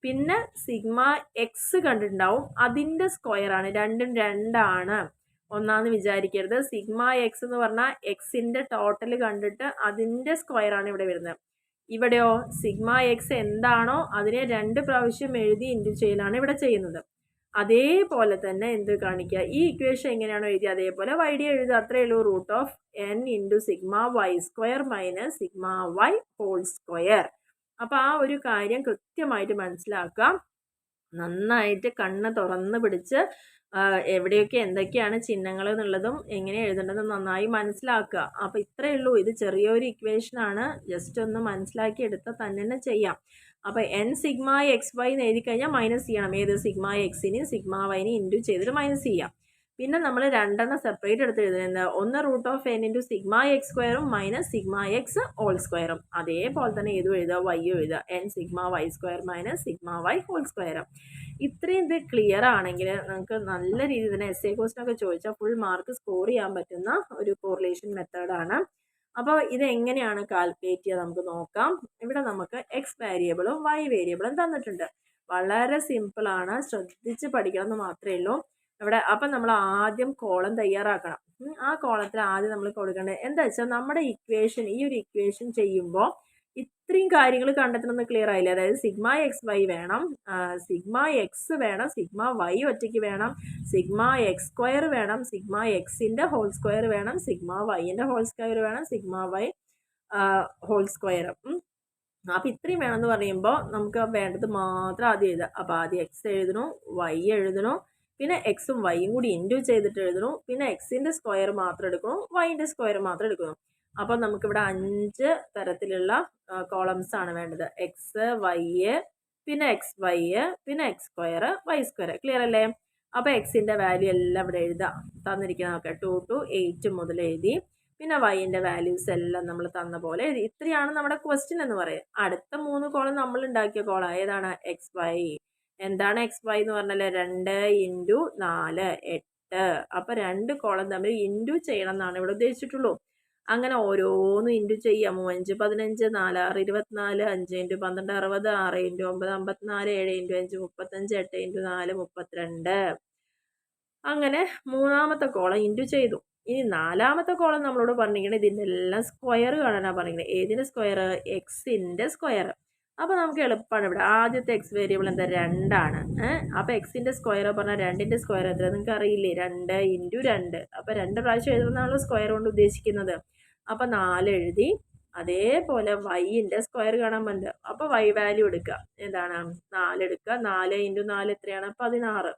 പിന്നെ സിഗ്മ എക്സ് കണ്ടിട്ടുണ്ടാവും, അതിൻ്റെ സ്ക്വയർ ആണ്. രണ്ടും രണ്ടാണ്, ഒന്നാന്ന് വിചാരിക്കരുത്. സിഗ്മ എക്സ് എന്ന് പറഞ്ഞാൽ എക്സിൻ്റെ ടോട്ടൽ കണ്ടിട്ട് അതിൻ്റെ സ്ക്വയർ ആണ് ഇവിടെ വരുന്നത്. ഇവിടെയോ സിഗ്മ എക്സ് എന്താണോ അതിനെ 2 പ്രാവശ്യം എഴുതി ഇൻറ്റു ചെയ്യലാണ് ഇവിടെ ചെയ്യുന്നത്. അതേപോലെ തന്നെ എന്ത് കാണിക്കുക, ഈ ഇക്വേഷൻ എങ്ങനെയാണോ എഴുതി അതേപോലെ വൈ ഡി എഴുതുക. അത്രയേ ഉള്ളൂ. Root of N into sigma Y square minus sigma Y whole square. അപ്പോൾ ആ ഒരു കാര്യം കൃത്യമായിട്ട് മനസ്സിലാക്കാം. നന്നായിട്ട് കണ്ണ് തുറന്ന് പിടിച്ച് എവിടെയൊക്കെ എന്തൊക്കെയാണ് ചിഹ്നങ്ങൾ എന്നുള്ളതും എങ്ങനെ എഴുതേണ്ടതും നന്നായി മനസ്സിലാക്കുക. അപ്പോൾ ഇത്രയേ ഉള്ളൂ. ഇത് ചെറിയൊരു ഇക്വേഷനാണ്. ജസ്റ്റ് ഒന്ന് മനസ്സിലാക്കി എടുത്താൽ തന്നെ ചെയ്യാം. അപ്പോൾ എൻ സിഗ്മ എക്സ് വൈ എന്ന് എഴുതി കഴിഞ്ഞാൽ മൈനസ് ചെയ്യണം. ഏത്? സിഗ്മ എക്സിനെയും സിഗ്മ വൈനെയും ഇൻറ്റു ചെയ്തിട്ട് മൈനസ് ചെയ്യാം. പിന്നെ നമ്മൾ 2 സെപ്പറേറ്റ് എടുത്ത് എഴുതുന്നത്, ഒന്ന് root of N into sigma X സ്ക്വയറും മൈനസ് സിഗ്മ എക്സ് ഹോൾ സ്ക്വയറും. അതേപോലെ തന്നെ ഏതും എഴുതുക, വൈയും എഴുതുക. N sigma Y square minus sigma Y whole സ്ക്വയറും. ഇത്രയും ഇത് ക്ലിയർ ആണെങ്കിൽ നമുക്ക് നല്ല രീതിയിൽ തന്നെ എസ് എ ക്വസ്റ്റനൊക്കെ ചോദിച്ചാൽ ഫുൾ മാർക്ക് സ്കോർ ചെയ്യാൻ പറ്റുന്ന ഒരു കോറിലേഷൻ മെത്തേഡാണ്. അപ്പോൾ ഇതെങ്ങനെയാണ് കാൽക്കുലേറ്റ് ചെയ്യുക നമുക്ക് നോക്കാം. ഇവിടെ നമുക്ക് എക്സ് വേരിയബിളും വൈ വേരിയബിളും തന്നിട്ടുണ്ട്. വളരെ സിമ്പിളാണ്, ശ്രദ്ധിച്ച് പഠിക്കണം എന്ന് മാത്രമേ ഉള്ളൂ. ഇവിടെ അപ്പം നമ്മൾ ആദ്യം കോളം തയ്യാറാക്കണം. ആ കോളത്തിൽ ആദ്യം നമ്മൾ കൊടുക്കേണ്ടത് എന്താ വെച്ചാൽ നമ്മുടെ ഇക്വേഷൻ, ഈ ഒരു ഇക്വേഷൻ ചെയ്യുമ്പോൾ ഇത്രയും കാര്യങ്ങൾ കണ്ടെത്തണമെന്ന് ക്ലിയർ ആയില്ലേ. അതായത് സിഗ്മ എക്സ് വൈ വേണം, സിഗ്മ എക്സ് വേണം, സിഗ്മ വൈ ഒറ്റയ്ക്ക് വേണം, സിഗ്മ എക്സ് സ്ക്വയർ വേണം, സിഗ്മ എക്സിൻ്റെ ഹോൾ സ്ക്വയർ വേണം, സിഗ്മ വൈൻ്റെ ഹോൾ സ്ക്വയർ വേണം, സിഗ്മ വൈ ഹോൾ സ്ക്വയർ. അപ്പോൾ ഇത്രയും വേണമെന്ന് പറയുമ്പോൾ നമുക്ക് വേണ്ടത് മാത്രം ആദ്യം എഴുതുക. അപ്പോൾ ആദ്യം എക്സ് എഴുതണു, വൈ എഴുതണു, പിന്നെ എക്സും വൈയും കൂടി ഇൻറ്റു ചെയ്തിട്ട് എഴുതണു, പിന്നെ എക്സിൻ്റെ സ്ക്വയർ മാത്രം എടുക്കണം, വൈൻ്റെ സ്ക്വയർ മാത്രം എടുക്കണം. അപ്പോൾ നമുക്കിവിടെ 5 തരത്തിലുള്ള കോളംസ് ആണ് വേണ്ടത്. എക്സ് വൈ, പിന്നെ എക്സ് വൈ, പിന്നെ X square, Y square. Clear അല്ലേ? അപ്പോൾ എക്സിൻ്റെ വാല്യൂ എല്ലാം ഇവിടെ എഴുതാം. തന്നിരിക്കുന്ന നോക്കാം, 2 to 8 മുതൽ എഴുതി. പിന്നെ വൈൻ്റെ വാല്യൂസ് എല്ലാം നമ്മൾ തന്ന പോലെ എഴുതി. ഇത്രയാണ് നമ്മുടെ ക്വസ്റ്റ്യൻ എന്ന് പറയുന്നത്. അടുത്ത 3 കോളം നമ്മൾ ഉണ്ടാക്കിയ കോളം ഏതാണ്? X Y. എന്താണ് എക്സ് വൈ എന്ന് പറഞ്ഞാൽ 2 ഇൻറ്റു 4 8. അപ്പോൾ 2 കോളം തമ്മിൽ ഇൻറ്റു ചെയ്യണം എന്നാണ് ഇവിടെ ഉദ്ദേശിച്ചിട്ടുള്ളൂ. അങ്ങനെ ഓരോന്നും ഇൻറ്റു ചെയ്യാം. 3 5 15 4 6 24, 5 ഇൻറ്റു 12 60, 6 ഇൻറ്റു 9 54, 7 ഇൻറ്റു 5 35, 8 ഇൻറ്റു 4 32. അങ്ങനെ 3ാമത്തെ കോളം ഇൻറ്റു ചെയ്തു. ഇനി 4ാമത്തെ കോളം നമ്മളോട് പറഞ്ഞിരിക്കുന്നത് ഇതിൻ്റെ എല്ലാം സ്ക്വയർ കാണാനാണ് പറഞ്ഞിരിക്കുന്നത്. ഏതിൻ്റെ സ്ക്വയർ? എക്സിൻ്റെ സ്ക്വയർ. അപ്പോൾ നമുക്ക് എളുപ്പമാണ്. ഇവിടെ ആദ്യത്തെ എക്സ് വേരിയബിൾ എന്താ? 2 ആണ്. അപ്പോൾ എക്സിൻ്റെ സ്ക്വയർ പറഞ്ഞാൽ 2ൻ്റെ സ്ക്വയർ എത്ര നിങ്ങൾക്ക് അറിയില്ലേ? 2 ഇൻറ്റു 2. അപ്പോൾ 2 പ്രാവശ്യം എഴുതുന്നതാണല്ലോ സ്ക്വയർ കൊണ്ട് ഉദ്ദേശിക്കുന്നത്. അപ്പോൾ 4 എഴുതി. അതേപോലെ വൈൻ്റെ സ്ക്വയർ കാണാൻ പറ്റും. അപ്പോൾ വൈ വാല്യൂ എടുക്കുക. എന്താണ് 4 എടുക്കുക. 4 × 4 എത്രയാണ്? 16.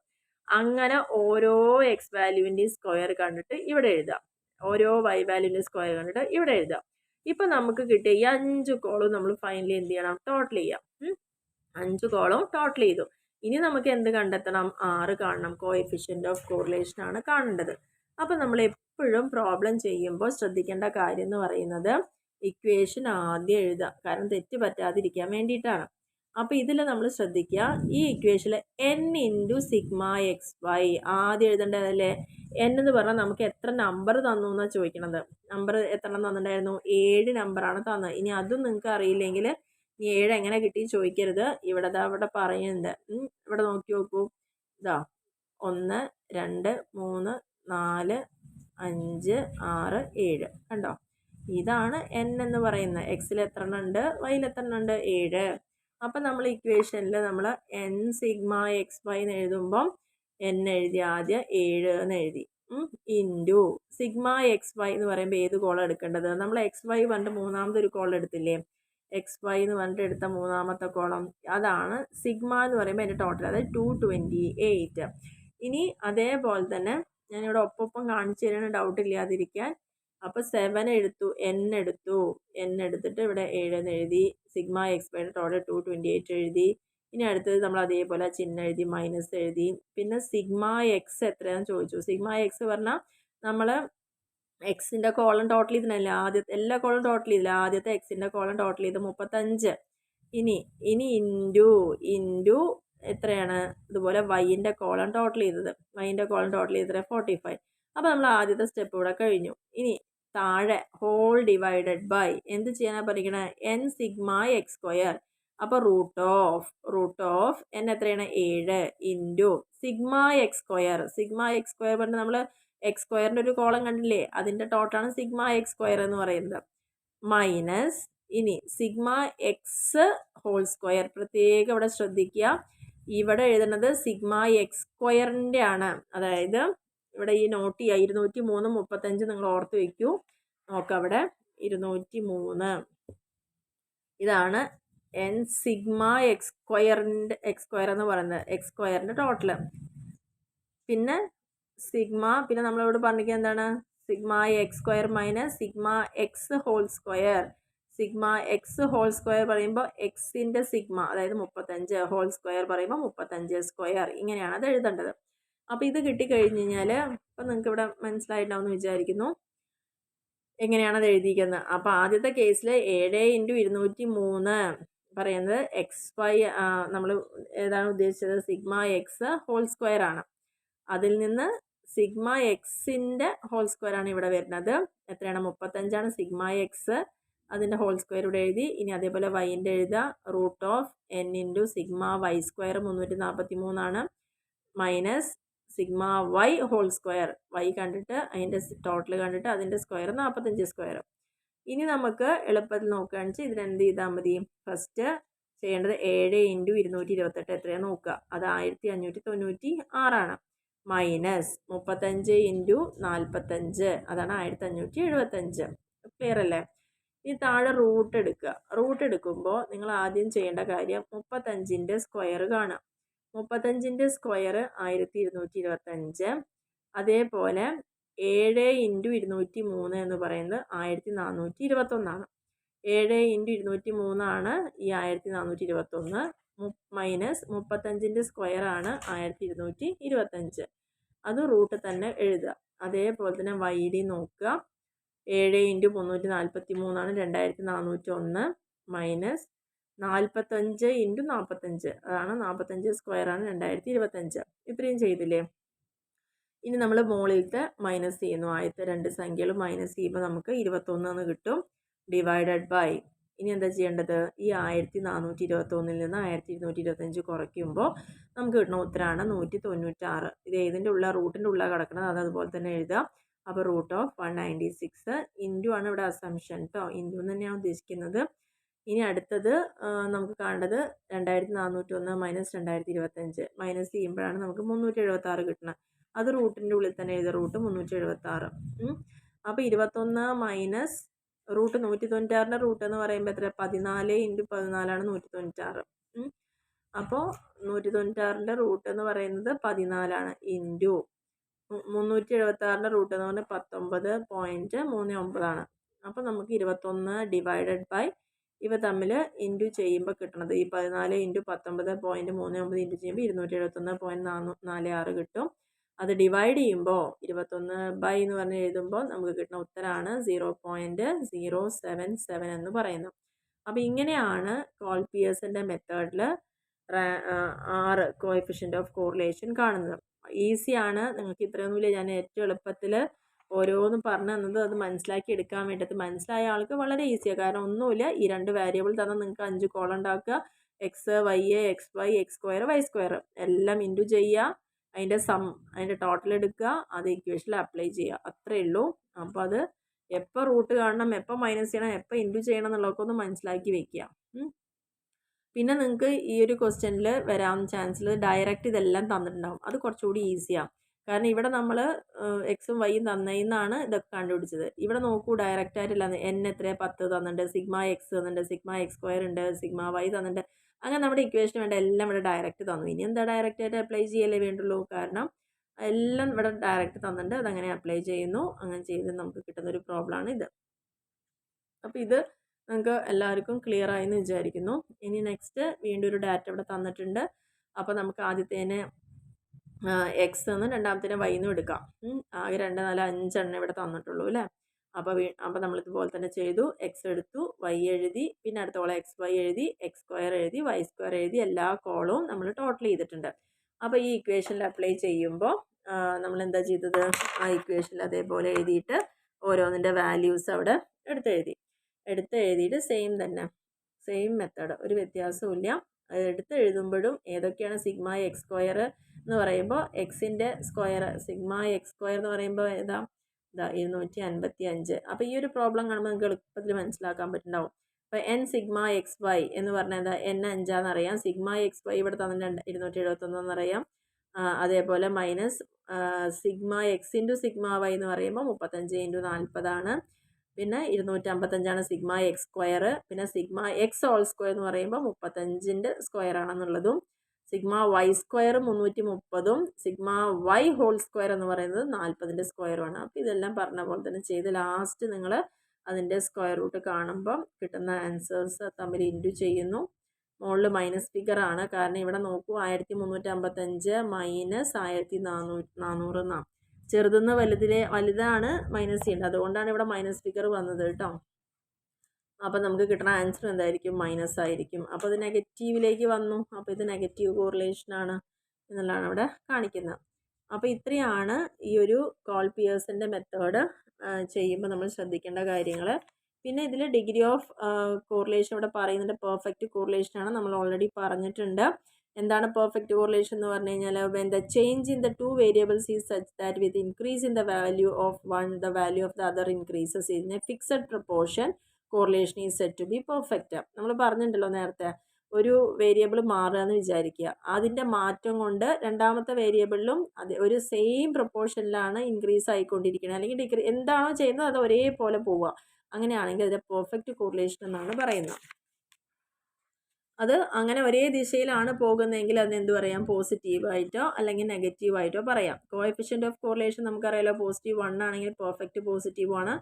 അങ്ങനെ ഓരോ എക്സ് വാല്യൂവിൻ്റെയും സ്ക്വയർ കണ്ടിട്ട് ഇവിടെ എഴുതാം. ഓരോ വൈ വാല്യൂവിൻ്റെയും സ്ക്വയർ കണ്ടിട്ട് ഇവിടെ എഴുതാം. ഇപ്പം നമുക്ക് കിട്ടിയ ഈ 5 കോളും നമ്മൾ ഫൈനലി എന്ത് ചെയ്യണം? ടോട്ടൽ ചെയ്യാം. 5 കോളും ടോട്ടൽ ചെയ്തു. ഇനി നമുക്ക് എന്ത് കണ്ടെത്തണം? 6 കാണണം. കോഎഫിഷ്യൻ്റ് ഓഫ് കോറിലേഷൻ ആണ് കാണേണ്ടത്. അപ്പം നമ്മൾ എപ്പോഴും പ്രോബ്ലം ചെയ്യുമ്പോൾ ശ്രദ്ധിക്കേണ്ട കാര്യം എന്ന് പറയുന്നത് ഇക്വേഷൻ ആദ്യം എഴുതുക. കാരണം തെറ്റ് പറ്റാതിരിക്കാൻ വേണ്ടിയിട്ടാണ്. അപ്പോൾ ഇതിൽ നമ്മൾ ശ്രദ്ധിക്കുക, ഈ ഇക്വേഷനിൽ n × സിഗ്മ എക്സ് വൈ ആദ്യം എഴുതേണ്ടതല്ലേ? n എന്ന് പറഞ്ഞാൽ നമുക്ക് എത്ര നമ്പർ തന്നു എന്നാണ് ചോദിക്കണത്. നമ്പർ എത്ര എണ്ണം തന്നിട്ടുണ്ടായിരുന്നു? 7 നമ്പറാണ് തന്നത്. ഇനി അതും നിങ്ങൾക്ക് അറിയില്ലെങ്കിൽ ഈ 7 എങ്ങനെ കിട്ടി ചോദിക്കരുത്. ഇവിടെ പറയുന്നുണ്ട്. ഇവിടെ നോക്കി നോക്കൂ. ഇതാ 1 2 3 4 5 6 7 കണ്ടോ? ഇതാണ് n എന്ന് പറയുന്നത്. എക്സിൽ എത്ര എണ്ണം ഉണ്ട്? വൈയിൽ എത്ര എണ്ണം ഉണ്ട്? 7. അപ്പം നമ്മൾ ഇക്വേഷനിൽ നമ്മൾ n സിഗ്മ എക്സ് വൈ എന്ന് എഴുതുമ്പം n എഴുതി ആദ്യം 7 എന്ന് എഴുതി. ഇൻറ്റു സിഗ്മ എക്സ് വൈ എന്ന് പറയുമ്പോൾ ഏത് കോളം എടുക്കേണ്ടത്? നമ്മൾ എക്സ് വൈ പറഞ്ഞിട്ട് മൂന്നാമതൊരു കോളം എടുത്തില്ലേ? എക്സ് വൈ എന്ന് പറഞ്ഞിട്ട് എടുത്ത മൂന്നാമത്തെ കോളം അതാണ് സിഗ്മ എന്ന് പറയുമ്പോൾ എൻ്റെ ടോട്ടൽ, അതായത് 228. ഇനി അതേപോലെ തന്നെ ഞാനിവിടെ ഒപ്പം കാണിച്ചു തരാൻ ഡൗട്ട് ഇല്ലാതിരിക്കാൻ. അപ്പോൾ 7 എടുത്തു, n എടുത്തിട്ട് ഇവിടെ 7 എന്ന് എഴുതി. സിഗ്മ എക്സ് വൈയുടെ ടോട്ടൽ 228 എഴുതി. ഇനി അടുത്തത് നമ്മൾ അതേപോലെ ചിഹ്നം എഴുതി, മൈനസ് എഴുതി. പിന്നെ സിഗ്മ എക്സ് എത്രയാണെന്ന് ചോദിച്ചു. സിഗ്മ എക്സ് പറഞ്ഞാൽ നമ്മൾ എക്സിൻ്റെ കോളം ടോട്ടൽ ചെയ്തില്ല, ആദ്യത്തെ എല്ലാ കോളം ടോട്ടൽ ചെയ്തില്ല. ആദ്യത്തെ എക്സിൻ്റെ കോളം ടോട്ടൽ ചെയ്ത് 35. ഇനി ഇൻറ്റു എത്രയാണ്? ഇതുപോലെ വൈൻ്റെ കോളം ടോട്ടൽ ചെയ്തത്. വൈൻ്റെ കോളം ടോട്ടൽ ചെയ്തത് 45. അപ്പോൾ നമ്മൾ ആദ്യത്തെ സ്റ്റെപ്പ് ഇവിടെ കഴിഞ്ഞു. ഇനി താഴെ ഹോൾ ഡിവൈഡഡ് ബൈ എന്ത് ചെയ്യാനാണ് പഠിക്കണേ? n sigma X square. അപ്പോൾ റൂട്ട് ഓഫ് n എത്രയാണ്? 7 into sigma X square. Sigma X square പറഞ്ഞാൽ നമ്മൾ എക്സ് സ്ക്വയറിൻ്റെ ഒരു കോളം കണ്ടില്ലേ? അതിൻ്റെ ടോട്ടലാണ് സിഗ്മ എക്സ് സ്ക്വയർ എന്ന് പറയുന്നത്. മൈനസ് ഇനി സിഗ്മ എക്സ് ഹോൾ സ്ക്വയർ. പ്രത്യേകം ഇവിടെ ശ്രദ്ധിക്കുക, ഇവിടെ എഴുതുന്നത് സിഗ്മ എക്സ് സ്ക്വയറിൻ്റെ ആണ്. അതായത് ഇവിടെ ഈ നോട്ട് ചെയ്യുക, 203 35 നിങ്ങൾ ഓർത്ത് വയ്ക്കൂ. നോക്കാം, അവിടെ 203 ഇതാണ് n സിഗ്മ എക്സ് സ്ക്വയർ എന്ന് പറയുന്നത്, എക്സ് സ്ക്വയറിൻ്റെ ടോട്ടൽ. പിന്നെ പിന്നെ നമ്മളിവിടെ പറഞ്ഞിരിക്കുക എന്താണ്? Sigma X square minus sigma X whole square. Sigma X whole square പറയുമ്പോൾ എക്സിൻ്റെ സിഗ്മ, അതായത് 35, ഹോൾ സ്ക്വയർ പറയുമ്പോൾ 35 സ്ക്വയർ. ഇങ്ങനെയാണ് അത് എഴുതേണ്ടത്. അപ്പോൾ ഇത് കിട്ടിക്കഴിഞ്ഞ് കഴിഞ്ഞാൽ ഇപ്പം നിങ്ങൾക്ക് ഇവിടെ മനസ്സിലായിട്ടുണ്ടാവും എന്ന് വിചാരിക്കുന്നു എങ്ങനെയാണത് എഴുതിയിരിക്കുന്നത്. അപ്പോൾ ആദ്യത്തെ കേസിൽ 7 × 203 പറയുന്നത് എക്സ് വൈ, നമ്മൾ ഏതാണ് ഉദ്ദേശിച്ചത്? സിഗ്മ എക്സ് ഹോൾ സ്ക്വയർ ആണ്. അതിൽ നിന്ന് സിഗ്മ എക്സിൻ്റെ ഹോൾ സ്ക്വയർ ആണ് ഇവിടെ വരുന്നത്. എത്രയാണ്? 35 സിഗ്മ എക്സ്. അതിൻ്റെ ഹോൾ സ്ക്വയർ ഇവിടെ എഴുതി. ഇനി അതേപോലെ വൈൻ്റെ എഴുതുക. Root of n × sigma Y square 343 minus sigma Y whole square. Y കണ്ടിട്ട് അതിൻ്റെ ടോട്ടൽ കണ്ടിട്ട് അതിൻ്റെ സ്ക്വയർ 45 സ്ക്വയർ. ഇനി നമുക്ക് എളുപ്പത്തിൽ നോക്കുകയാണെന്ന് വെച്ചാൽ ഇതിനെന്ത് ചെയ്താൽ മതി? ഫസ്റ്റ് ചെയ്യേണ്ടത് 7 × 228 എത്രയാണ് നോക്കുക. അത് 1596 മൈനസ് 35 × 45 അതാണ് 1575. ക്ലിയർ അല്ലേ? ഇനി താഴെ റൂട്ട് എടുക്കുക. റൂട്ട് എടുക്കുമ്പോൾ നിങ്ങൾ ആദ്യം ചെയ്യേണ്ട കാര്യം 35ൻ്റെ സ്ക്വയർ കാണുക. 35ൻ്റെ സ്ക്വയർ 1225. അതേപോലെ 7 × 203 എന്ന് പറയുന്നത് 1421. 7 × 203 ആണ് ഈ 1421 മൈനസ് 35ൻ്റെ സ്ക്വയർ ആണ് 1225. അത് റൂട്ട് തന്നെ എഴുതുക. അതേപോലെ തന്നെ വൈഡി നോക്കുക. 7 × 343 ആണ് 2401 മൈനസ് 45 × 45 അതാണ് 45 സ്ക്വയർ ആണ് 2025. ഇത്രയും ചെയ്തില്ലേ? ഇനി നമ്മൾ മുകളിലത്തെ മൈനസ് ചെയ്യുന്നു. ആദ്യത്തെ 2 സംഖ്യകൾ മൈനസ് ചെയ്യുമ്പോൾ നമുക്ക് 21 എന്ന് കിട്ടും. ഡിവൈഡഡ് ബൈ ഇനി എന്താ ചെയ്യേണ്ടത്? ഈ 1421 നിന്ന് 1225 കുറയ്ക്കുമ്പോൾ നമുക്ക് കിട്ടുന്ന ഉത്തരമാണ് 196. ഇത് ഏതിൻ്റെ ഉള്ള? റൂട്ടിൻ്റെ ഉള്ള കിടക്കുന്നത്. അത് അതുപോലെ തന്നെ എഴുതുക. അപ്പോൾ റൂട്ട് ഓഫ് 196 ഇൻറ്റു ആണ് ഇവിടെ അസംഷൻ കേട്ടോ. ഇൻറ്റു തന്നെയാണ് ഉദ്ദേശിക്കുന്നത്. ഇനി അടുത്തത് നമുക്ക് കാണേണ്ടത് 2401 മൈനസ് 2025 മൈനസ് ചെയ്യുമ്പോഴാണ് നമുക്ക് 376 കിട്ടുന്നത്. അത് റൂട്ടിൻ്റെ ഉള്ളിൽ തന്നെ എഴുതുക. റൂട്ട് 376. അപ്പോൾ 21 മൈനസ് റൂട്ട് 196ൻ്റെ റൂട്ട് എന്ന് പറയുമ്പോൾ എത്ര 14 × 14 196. അപ്പോൾ 196ൻ്റെ റൂട്ട് എന്ന് പറയുന്നത് 14 ഇൻറ്റു 376ൻ്റെ റൂട്ട് എന്ന് പറഞ്ഞാൽ 19.39. അപ്പോൾ നമുക്ക് 21 ഡിവൈഡഡ് ബൈ ഇവ തമ്മിൽ ഇൻറ്റു ചെയ്യുമ്പോൾ കിട്ടുന്നത് ഈ 14 × 19.39 ഇൻറ്റു ചെയ്യുമ്പോൾ 271.46 കിട്ടും. അത് ഡിവൈഡ് ചെയ്യുമ്പോൾ 21 ബൈ എന്ന് പറഞ്ഞ് എഴുതുമ്പോൾ നമുക്ക് കിട്ടുന്ന ഉത്തരമാണ് 0.077 എന്ന് പറയുന്നത്. അപ്പോൾ ഇങ്ങനെയാണ് കോൾപിയേഴ്സിൻ്റെ മെത്തേഡിൽ 6 കോഎഫിഷ്യൻ്റ് ഓഫ് കോറിലേഷൻ കാണുന്നത്. ഈസിയാണ്, നിങ്ങൾക്ക് ഇത്രയൊന്നുമില്ല. ഞാൻ ഏറ്റവും എളുപ്പത്തിൽ ഓരോന്നും പറഞ്ഞു തന്നത് അത് മനസ്സിലാക്കി എടുക്കാൻ വേണ്ടിയിട്ട്. മനസ്സിലായ ആൾക്ക് വളരെ ഈസിയാണ്. കാരണം ഒന്നുമില്ല, ഈ 2 വേരിയബിൾ തന്നാൽ നിങ്ങൾക്ക് 5 കോളം ഉണ്ടാക്കുക. X Y X Y X square Y square എല്ലാം ഇൻറ്റു ചെയ്യുക, അതിൻ്റെ അതിൻ്റെ ടോട്ടൽ എടുക്കുക, അത് ഇക്വേഷനിൽ അപ്ലൈ ചെയ്യുക, അത്രയേ ഉള്ളൂ. അപ്പോൾ അത് എപ്പോൾ റൂട്ട് കാണണം, എപ്പോൾ മൈനസ് ചെയ്യണം, എപ്പോൾ ഇൻറ്റു ചെയ്യണം എന്നുള്ളതൊക്കെ ഒന്ന് മനസ്സിലാക്കി വെക്കുക. പിന്നെ നിങ്ങൾക്ക് ഈ ഒരു ക്വസ്റ്റ്യനിൽ വരാൻ ചാൻസിൽ ഡയറക്റ്റ് ഇതെല്ലാം തന്നിട്ടുണ്ടാകും. അത് കുറച്ചുകൂടി ഈസിയാണ്. കാരണം ഇവിടെ നമ്മൾ എക്സും വൈയും തന്നതിന്നാണ് ഇതൊക്കെ കണ്ടുപിടിച്ചത്. ഇവിടെ നോക്കൂ, ഡയറക്റ്റ് ആയിട്ടില്ല. എൻ എത്ര 10 തന്നിട്ടുണ്ട്, സിഗ്മ എക്സ് തന്നിട്ടുണ്ട്, സിഗ്മ എക്സ് സ്ക്വയർ ഉണ്ട്, സിഗ്മ വൈ തന്നിട്ടുണ്ട്. അങ്ങനെ നമ്മുടെ ഇക്വേഷന് വേണ്ട എല്ലാം ഇവിടെ ഡയറക്റ്റ് തന്നു. ഇനി എന്താ ഡയറക്റ്റ് ആയിട്ട് അപ്ലൈ ചെയ്യലേ വേണ്ടുള്ളൂ. കാരണം എല്ലാം ഇവിടെ ഡയറക്റ്റ് തന്നിട്ടുണ്ട്, അതങ്ങനെ അപ്ലൈ ചെയ്യുന്നു. അങ്ങനെ ചെയ്ത് നമുക്ക് കിട്ടുന്നൊരു പ്രോബ്ലമാണ് ഇത്. അപ്പോൾ ഇത് നിങ്ങൾക്ക് എല്ലാവർക്കും ക്ലിയർ ആയെന്ന് വിചാരിക്കുന്നു. ഇനി നെക്സ്റ്റ് വീണ്ടും ഒരു ഡാറ്റ ഇവിടെ തന്നിട്ടുണ്ട്. അപ്പോൾ നമുക്ക് ആദ്യത്തേനെ എക്സ് എന്ന് രണ്ടാമത്തേനെ വൈ എന്നും എടുക്കാം. ആകെ 2, 4, 5 എണ്ണം ഇവിടെ തന്നിട്ടുള്ളൂ അല്ലേ. അപ്പോൾ നമ്മളിതുപോലെ തന്നെ ചെയ്തു. എക്സ് എടുത്തു, വൈ എഴുതി, പിന്നെ അടുത്ത കോളം എക്സ് വൈ എഴുതി, എക്സ് സ്ക്വയർ എഴുതി, വൈ സ്ക്വയർ എഴുതി, എല്ലാ കോളവും നമ്മൾ ടോട്ടൽ ചെയ്തിട്ടുണ്ട്. അപ്പോൾ ഈ ഇക്വേഷനിൽ അപ്ലൈ ചെയ്യുമ്പോൾ നമ്മൾ എന്താ ചെയ്തത്, ആ ഇക്വേഷനിൽ അതേപോലെ എഴുതിയിട്ട് ഓരോന്നിൻ്റെ വാല്യൂസ് അവിടെ എടുത്തെഴുതിയിട്ട് സെയിം മെത്തേഡ്, ഒരു വ്യത്യാസവും ഇല്ല. എടുത്ത് എഴുതുമ്പോഴും ഏതൊക്കെയാണ് സിഗ്മ എക്സ് സ്ക്വയർ എന്ന് പറയുമ്പോൾ എക്സിൻ്റെ സ്ക്വയർ, സിഗ്മ എക്സ് സ്ക്വയർ എന്ന് പറയുമ്പോൾ ഇതാ 255. അപ്പോൾ ഈ ഒരു പ്രോബ്ലം കാണുമ്പോൾ നിങ്ങൾക്ക് എളുപ്പത്തിൽ മനസ്സിലാക്കാൻ പറ്റുന്നുണ്ടാവും. അപ്പോൾ എൻ സിഗ്മ എക്സ് വൈ എന്ന് പറഞ്ഞാൽ എന്താ, എൻ 5 എന്നറിയാം. സിഗ്മ എക്സ് വൈ ഇവിടെ തന്നിട്ടുണ്ട് 271 എന്നറിയാം. അതേപോലെ minus sigma X into sigma Y എന്ന് പറയുമ്പോൾ 35 × 40 പിന്നെ 255 സിഗ്മ എക്സ് സ്ക്വയർ. പിന്നെ സിഗ്മ എക്സ് ഹോൾ സ്ക്വയർ എന്ന് പറയുമ്പോൾ 35ൻ്റെ സ്ക്വയർ ആണെന്നുള്ളതും, sigma Y square 330 sigma Y whole square എന്ന് പറയുന്നത് 40ൻ്റെ സ്ക്വയറുമാണ്. അപ്പോൾ ഇതെല്ലാം പറഞ്ഞ പോലെ തന്നെ ചെയ്ത് ലാസ്റ്റ് നിങ്ങൾ അതിൻ്റെ സ്ക്വയർ റൂട്ട് കാണുമ്പം കിട്ടുന്ന ആൻസേഴ്സ് തമ്മിൽ ഇൻറ്റു ചെയ്യുന്നു. മുകളിൽ മൈനസ് ഫിഗറാണ്, കാരണം ഇവിടെ നോക്കൂ 1355 മൈനസ് 1400 എന്നാണ്. ചെറുതെന്ന് വലുതാണ് മൈനസ് ചെയ്യേണ്ടത്, അതുകൊണ്ടാണ് ഇവിടെ മൈനസ് ഫിഗർ വന്നത് കേട്ടോ. അപ്പോൾ നമുക്ക് കിട്ടുന്ന ആൻസർ എന്തായിരിക്കും, മൈനസ് ആയിരിക്കും. അപ്പോൾ ഇത് നെഗറ്റീവിലേക്ക് വന്നു. അപ്പോൾ ഇത് നെഗറ്റീവ് കോറിലേഷനാണ് എന്നുള്ളതാണ് ഇവിടെ കാണിക്കുന്നത്. അപ്പോൾ ഇത്രയാണ് ഈ ഒരു കോൾപിയേഴ്സിൻ്റെ മെത്തേഡ് ചെയ്യുമ്പോൾ നമ്മൾ ശ്രദ്ധിക്കേണ്ട കാര്യങ്ങൾ. പിന്നെ ഇതിൽ ഡിഗ്രി ഓഫ് കോറിലേഷൻ ഇവിടെ പറയുന്നുണ്ട്. പെർഫെക്റ്റ് കോറിലേഷനാണ്, നമ്മൾ ഓൾറെഡി പറഞ്ഞിട്ടുണ്ട്. എന്താണ് പെർഫെക്റ്റ് കോറിലേഷൻ എന്ന് പറഞ്ഞു കഴിഞ്ഞാൽ, when the change in the two variables is such that with increase in the value of one the value of the other increases in a fixed proportion, correlation is said to be perfect. നമ്മൾ പറഞ്ഞിട്ടുണ്ടല്ലോ നേരത്തെ, ഒരു വേരിയബിൾ മാറുക എന്ന് വിചാരിക്കുക, അതിൻ്റെ മാറ്റം കൊണ്ട് രണ്ടാമത്തെ വേരിയബിളിലും അത് ഒരു സെയിം പ്രൊപ്പോർഷനിലാണ് ഇൻക്രീസ് ആയിക്കൊണ്ടിരിക്കുന്നത്, അല്ലെങ്കിൽ എന്താണോ ചെയ്യുന്നത് അത് ഒരേപോലെ പോവുക. അങ്ങനെയാണെങ്കിൽ അതിൻ്റെ പെർഫെക്റ്റ് കോറിലേഷൻ എന്നാണ് പറയുന്നത്. അത് അങ്ങനെ ഒരേ ദിശയിലാണ് പോകുന്നതെങ്കിൽ അതിന് എന്ത് പറയാം, പോസിറ്റീവായിട്ടോ അല്ലെങ്കിൽ നെഗറ്റീവായിട്ടോ പറയാം. കോഎഫിഷ്യൻ്റ് ഓഫ് കോറിലേഷൻ നമുക്കറിയാലോ, +1 ആണെങ്കിൽ പെർഫെക്റ്റ് പോസിറ്റീവാണ്,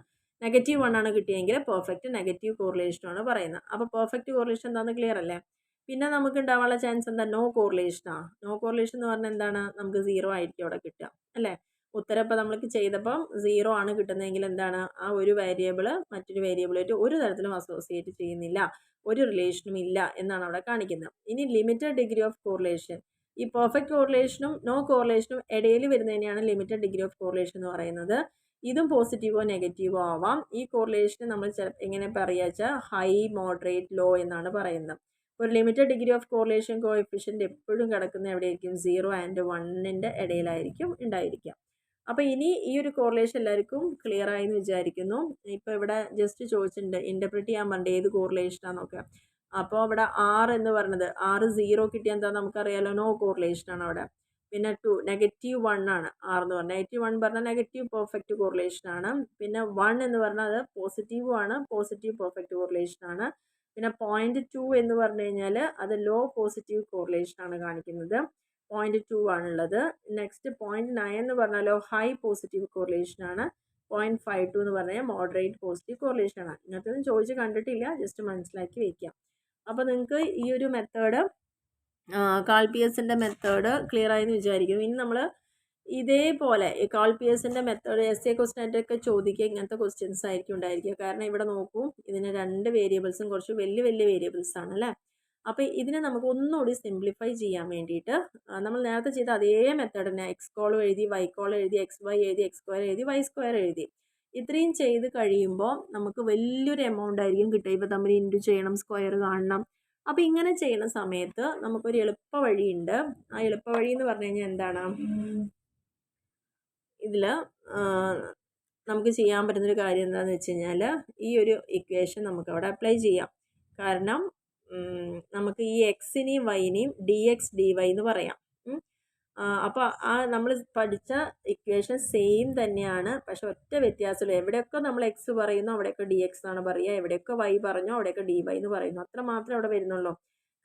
-1 ആണ് കിട്ടിയെങ്കിൽ പെർഫെക്റ്റ് നെഗറ്റീവ് കോറിലേഷനാണ് പറയുന്നത്. അപ്പോൾ പെർഫെക്റ്റ് കോറിലേഷൻ എന്താണെന്ന് ക്ലിയർ അല്ലേ. പിന്നെ നമുക്ക് ഉണ്ടാവാനുള്ള ചാൻസ് എന്താ, നോ കോറിലേഷനാണ്. നോ കോറിലേഷൻ എന്ന് പറഞ്ഞാൽ എന്താണ്, നമുക്ക് 0 ആയിരിക്കും അവിടെ കിട്ടുക അല്ലേ. ഉത്തരം ഇപ്പോൾ നമ്മൾക്ക് ചെയ്തപ്പം 0 ആണ് കിട്ടുന്നതെങ്കിൽ എന്താണ്, ആ ഒരു വേരിയബിൾ മറ്റൊരു വേരിയബിളായിട്ട് ഒരു തരത്തിലും അസോസിയേറ്റ് ചെയ്യുന്നില്ല, ഒരു റിലേഷനും ഇല്ല എന്നാണ് അവിടെ കാണിക്കുന്നത്. ഇനി ലിമിറ്റഡ് ഡിഗ്രി ഓഫ് കോറിലേഷൻ, ഈ പെർഫെക്റ്റ് കോറിലേഷനും നോ കോറിലേഷനും ഇടയിൽ വരുന്നതിനെയാണ് ലിമിറ്റഡ് ഡിഗ്രി ഓഫ് കോറിലേഷൻ എന്ന് പറയുന്നത്. ഇതും പോസിറ്റീവോ നെഗറ്റീവോ ആവാം. ഈ കോറിലേഷന് നമ്മൾ എങ്ങനെ പറയുക വെച്ചാൽ ഹൈ, മോഡറേറ്റ്, ലോ എന്നാണ് പറയുന്നത്. ഒരു limited degree of correlation coefficient എപ്പോഴും കിടക്കുന്ന എവിടെയായിരിക്കും, 0 and 1ൻ്റെ ഇടയിലായിരിക്കും ഉണ്ടായിരിക്കുക. അപ്പോൾ ഇനി ഈ ഒരു കോറിലേഷൻ എല്ലാവർക്കും ക്ലിയർ ആയെന്ന് വിചാരിക്കുന്നു. ഇപ്പോൾ ഇവിടെ ജസ്റ്റ് ചോദിച്ചിട്ടുണ്ട്, ഇൻ്റർപ്രിറ്റ് ചെയ്യാൻ പറഞ്ഞിട്ട് ഏത് കോറിലേഷനാണെന്നൊക്കെ. അപ്പോൾ ഇവിടെ 6 എന്ന് പറഞ്ഞത് 6 0 കിട്ടിയാൽ എന്താ നമുക്കറിയാലോ, നോ കോറിലേഷനാണ് അവിടെ. പിന്നെ -1 ആണ് ആർ എന്ന് പറഞ്ഞാൽ. -1 പറഞ്ഞാൽ നെഗറ്റീവ് പെർഫെക്റ്റ് കോറിലേഷൻ ആണ്. പിന്നെ 1 എന്ന് പറഞ്ഞാൽ അത് പോസിറ്റീവും ആണ്, പോസിറ്റീവ് പെർഫെക്റ്റ് കോറിലേഷൻ ആണ്. പിന്നെ 0.2 എന്ന് പറഞ്ഞു കഴിഞ്ഞാൽ അത് ലോ പോസിറ്റീവ് കോറിലേഷൻ ആണ് കാണിക്കുന്നത്. 0.2 ആണുള്ളത്. നെക്സ്റ്റ് 0.9 എന്ന് പറഞ്ഞാലോ ഹൈ പോസിറ്റീവ് കോറിലേഷൻ ആണ്. 0.52 എന്ന് പറഞ്ഞാൽ മോഡറേറ്റ് പോസിറ്റീവ് കോറിലേഷൻ ആണ്. ഇങ്ങനത്തൊന്നും ചോദിച്ച് കണ്ടിട്ടില്ല, ജസ്റ്റ് മനസ്സിലാക്കി വയ്ക്കാം. അപ്പോൾ നിങ്ങൾക്ക് ഈ ഒരു മെത്തേഡ് കാൾപിയസിൻ്റെ മെത്തേഡ് ക്ലിയർ ആയെന്ന് വിചാരിക്കുന്നു. ഇനി നമ്മൾ ഇതേപോലെ കാൾപിയസിൻ്റെ മെത്തേഡ് എസ് എ ക്വസ്റ്റ്യനൊക്കെ ചോദിക്കുക ഇങ്ങനത്തെ ക്വസ്റ്റ്യൻസ് ആയിരിക്കും ഉണ്ടായിരിക്കുക. കാരണം ഇവിടെ നോക്കൂ, ഇതിന് 2 വേരിയബിൾസും കുറച്ച് വലിയ വലിയ വേരിയബിൾസ് ആണ് അല്ലേ. അപ്പോൾ ഇതിനെ നമുക്ക് ഒന്നുകൂടി സിംപ്ലിഫൈ ചെയ്യാൻ വേണ്ടിയിട്ട് നമ്മൾ നേരത്തെ ചെയ്ത അതേ മെത്തേഡ് തന്നെ എക്സ് കോളം എഴുതി, വൈ കോളം എഴുതി, എക്സ് വൈ എഴുതി, എക്സ് സ്ക്വയർ എഴുതി, വൈ സ്ക്വയർ എഴുതി. ഇത്രയും ചെയ്ത് കഴിയുമ്പോൾ നമുക്ക് വലിയൊരു എമൗണ്ട് ആയിരിക്കും കിട്ടുക. ഇപ്പോൾ തമ്മിൽ ഇൻറ്റു ചെയ്യണം, സ്ക്വയർ കാണണം. അപ്പോൾ ഇങ്ങനെ ചെയ്യുന്ന സമയത്ത് നമുക്കൊരു എളുപ്പ വഴിയുണ്ട്. ആ എളുപ്പ വഴി എന്ന് പറഞ്ഞു കഴിഞ്ഞാൽ എന്താണ്, ഇതിൽ നമുക്ക് ചെയ്യാൻ പറ്റുന്നൊരു കാര്യം എന്താണെന്ന് വെച്ച് കഴിഞ്ഞാൽ ഈ ഒരു ഇക്വേഷൻ നമുക്ക് അവിടെ അപ്ലൈ ചെയ്യാം. കാരണം നമുക്ക് ഈ എക്സിനെയും വൈനെയും ഡി എക്സ് ഡി വൈ എന്ന് പറയാം. അപ്പോൾ നമ്മൾ പഠിച്ച ഇക്വേഷൻ സെയിം തന്നെയാണ്, പക്ഷെ ഒറ്റ വ്യത്യാസമുള്ളൂ. എവിടെയൊക്കെ നമ്മൾ എക്സ് പറയുന്നു അവിടെയൊക്കെ ഡി എക്സ് ആണ് പറയുക, എവിടെയൊക്കെ വൈ പറഞ്ഞോ അവിടെയൊക്കെ ഡി വൈ എന്ന് പറയുന്നു. അത്ര മാത്രമേ അവിടെ വരുന്നുള്ളൂ.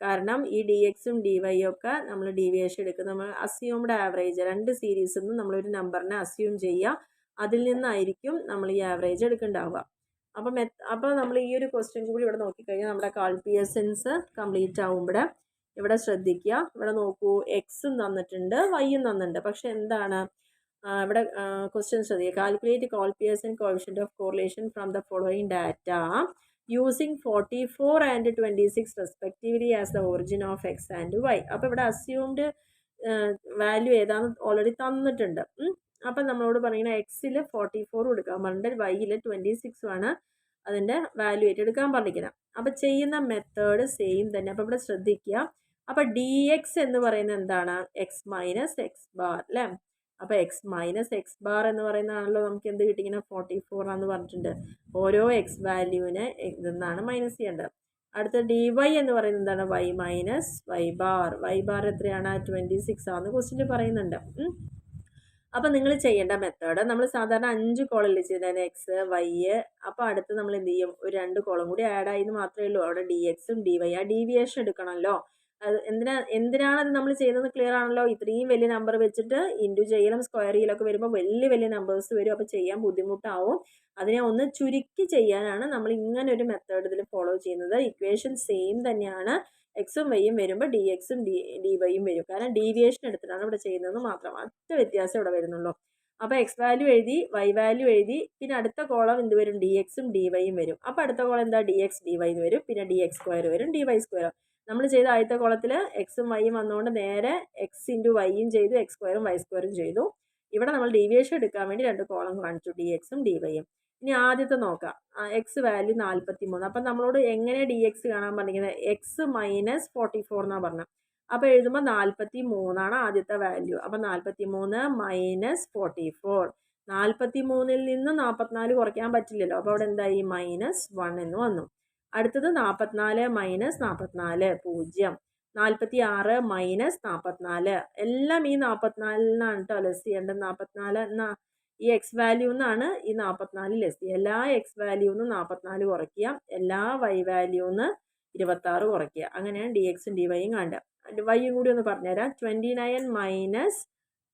കാരണം ഈ ഡി എക്സും ഡി വൈ ഒക്കെ നമ്മൾ ഡീവിയേഷൻ എടുക്കുക. നമ്മൾ അസ്യൂംഡ് ആവറേജ് 2 സീരീസിൽ നിന്ന് നമ്മളൊരു നമ്പറിനെ അസ്യൂം ചെയ്യുക, അതിൽ നിന്നായിരിക്കും നമ്മൾ ഈ ആവറേജ് എടുക്കുന്നുണ്ടാവുക. അപ്പോൾ നമ്മൾ ഈ ഒരു ക്വസ്റ്റ്യൻ കൂടി ഇവിടെ നോക്കിക്കഴിഞ്ഞാൽ നമ്മുടെ കാൾപിയസൻസ് കംപ്ലീറ്റ് ആവുമ്പോൾ ഇവിടെ ശ്രദ്ധിക്കുക. ഇവിടെ നോക്കൂ, എക്സും തന്നിട്ടുണ്ട്, വൈയും തന്നിട്ടുണ്ട്. പക്ഷെ എന്താണ് ഇവിടെ ക്വസ്റ്റ്യൻ ശ്രദ്ധിക്കുക. Calculate Karl Pearson coefficient of correlation from the following data using 44 and 26 respectively as the origin of X and Y. അപ്പോൾ ഇവിടെ അസ്യൂംഡ് വാല്യൂ ഏതാണെന്ന് ഓൾറെഡി തന്നിട്ടുണ്ട്. അപ്പം നമ്മളോട് പറയുന്ന എക്സിൽ 44 എടുക്കാൻ പറഞ്ഞിട്ട് വൈയിൽ 26 ആണ് അതിൻ്റെ വാല്യൂ ആയിട്ട് എടുക്കാൻ പറഞ്ഞിരിക്കുന്നത്. അപ്പോൾ ചെയ്യുന്ന മെത്തേഡ് സെയിം തന്നെ. അപ്പോൾ ഇവിടെ ശ്രദ്ധിക്കുക. അപ്പോൾ ഡി എക്സ് എന്ന് പറയുന്നത് എന്താണ്, എക്സ് മൈനസ് എക്സ് ബാർ അല്ലേ. അപ്പോൾ എക്സ് മൈനസ് എക്സ് ബാർ എന്ന് പറയുന്നതാണല്ലോ നമുക്ക് എന്ത് കിട്ടിങ്ങനെ 44 ആണെന്ന് പറഞ്ഞിട്ടുണ്ട്. ഓരോ എക്സ് വാല്യൂവിനെ ഇതെന്നാണ് മൈനസ് ചെയ്യേണ്ടത്. അടുത്ത ഡി വൈ എന്ന് പറയുന്നത് എന്താണ്, Y minus Y bar. Y bar എത്രയാണ്, 26 ആണെന്ന് ക്വസ്റ്റ്യനിൽ പറയുന്നുണ്ട്. അപ്പോൾ നിങ്ങൾ ചെയ്യേണ്ട മെത്തേഡ്, നമ്മൾ സാധാരണ 5 കോളല്ലേ ചെയ്തത്, എക്സ് വൈ. അപ്പോൾ അടുത്ത് നമ്മൾ എന്ത് ചെയ്യും, ഒരു 2 കോളം കൂടി ആഡ് ആയെന്ന് മാത്രമേ ഉള്ളൂ. അവിടെ ഡി എക്സും ഡി വൈ, ആ ഡീവിയേഷൻ എടുക്കണമല്ലോ. അത് എന്തിനാണ് അത് നമ്മൾ ചെയ്യുന്നത് ക്ലിയർ ആണല്ലോ. ഇത്രയും വലിയ നമ്പർ വെച്ചിട്ട് ഇൻറ്റു ചെയ്യലും സ്ക്വയർ ചെയ്യലൊക്കെ വരുമ്പോൾ വലിയ വലിയ നമ്പേഴ്സ് വരും. അപ്പോൾ ചെയ്യാൻ ബുദ്ധിമുട്ടാവും. അതിനെ ഒന്ന് ചുരുക്കി ചെയ്യാനാണ് നമ്മൾ ഇങ്ങനെ ഒരു മെത്തേഡ് ഇതിൽ ഫോളോ ചെയ്യുന്നത്. ഇക്വേഷൻ സെയിം തന്നെയാണ്, എക്സും വൈയും വരുമ്പോൾ ഡി എക്സും ഡി വൈയും വരും. കാരണം ഡീവിയേഷൻ എടുത്തിട്ടാണ് ഇവിടെ ചെയ്യുന്നത് മാത്രം, ഒറ്റ വ്യത്യാസം ഇവിടെ വരുന്നുള്ളൂ. അപ്പോൾ എക്സ് വാല്യൂ എഴുതി, വൈ വാല്യൂ എഴുതി, പിന്നെ അടുത്ത കോളം എന്ത് വരും, ഡി എക്സും ഡി വൈയും വരും. അപ്പോൾ അടുത്ത കോളം എന്താ, ഡി എക്സ് ഡി വൈ വരും, പിന്നെ ഡി എക്സ് സ്ക്വയർ വരും, ഡി വൈ സ്ക്വയർ. നമ്മൾ ചെയ്ത ആദ്യത്തെ കോളത്തിൽ എക്സും വൈയും വന്നുകൊണ്ട് നേരെ എക്സ് ഇൻറ്റു വൈയും ചെയ്തു, എക്സ് സ്ക്വയറും വൈ സ്ക്വയറും ചെയ്തു. ഇവിടെ നമ്മൾ ഡീവിയേഷൻ എടുക്കാൻ വേണ്ടി 2 കോളം കാണിച്ചു, ഡി എക്സും ഡി വൈയും. ഇനി ആദ്യത്തെ നോക്കാം, എക്സ് വാല്യൂ 43. അപ്പം നമ്മളോട് എങ്ങനെ ഡി എക്സ് കാണാൻ പറഞ്ഞിരിക്കുന്നത്, എക്സ് മൈനസ് 44 എന്നാണ് പറഞ്ഞത്. അപ്പോൾ എഴുതുമ്പോൾ 43 ആദ്യത്തെ വാല്യൂ. അപ്പം 43 മൈനസ് 44. 43-ൽ നിന്ന് 44 കുറയ്ക്കാൻ പറ്റില്ലല്ലോ. അപ്പോൾ അവിടെ എന്തായി, -1 എന്ന് വന്നു. അടുത്തത് 44 മൈനസ് 44 0. 46 മൈനസ് 44. എല്ലാം ഈ 44-ന്നാണ് കേട്ടോ ലെസ് ചെയ്യേണ്ടത്. 44 ഈ എക്സ് വാല്യൂ എന്നാണ് ഈ 44 ലെസ് ചെയ്യുക. എല്ലാ എക്സ് വാല്യൂന്ന് 44 കുറയ്ക്കുക, എല്ലാ വൈ വാല്യൂന്ന് 26 കുറയ്ക്കുക. അങ്ങനെയാണ് ഡി എക്സും ഡി വൈയും കാണുക. വൈയും കൂടി ഒന്ന് പറഞ്ഞുതരാം. 29 മൈനസ്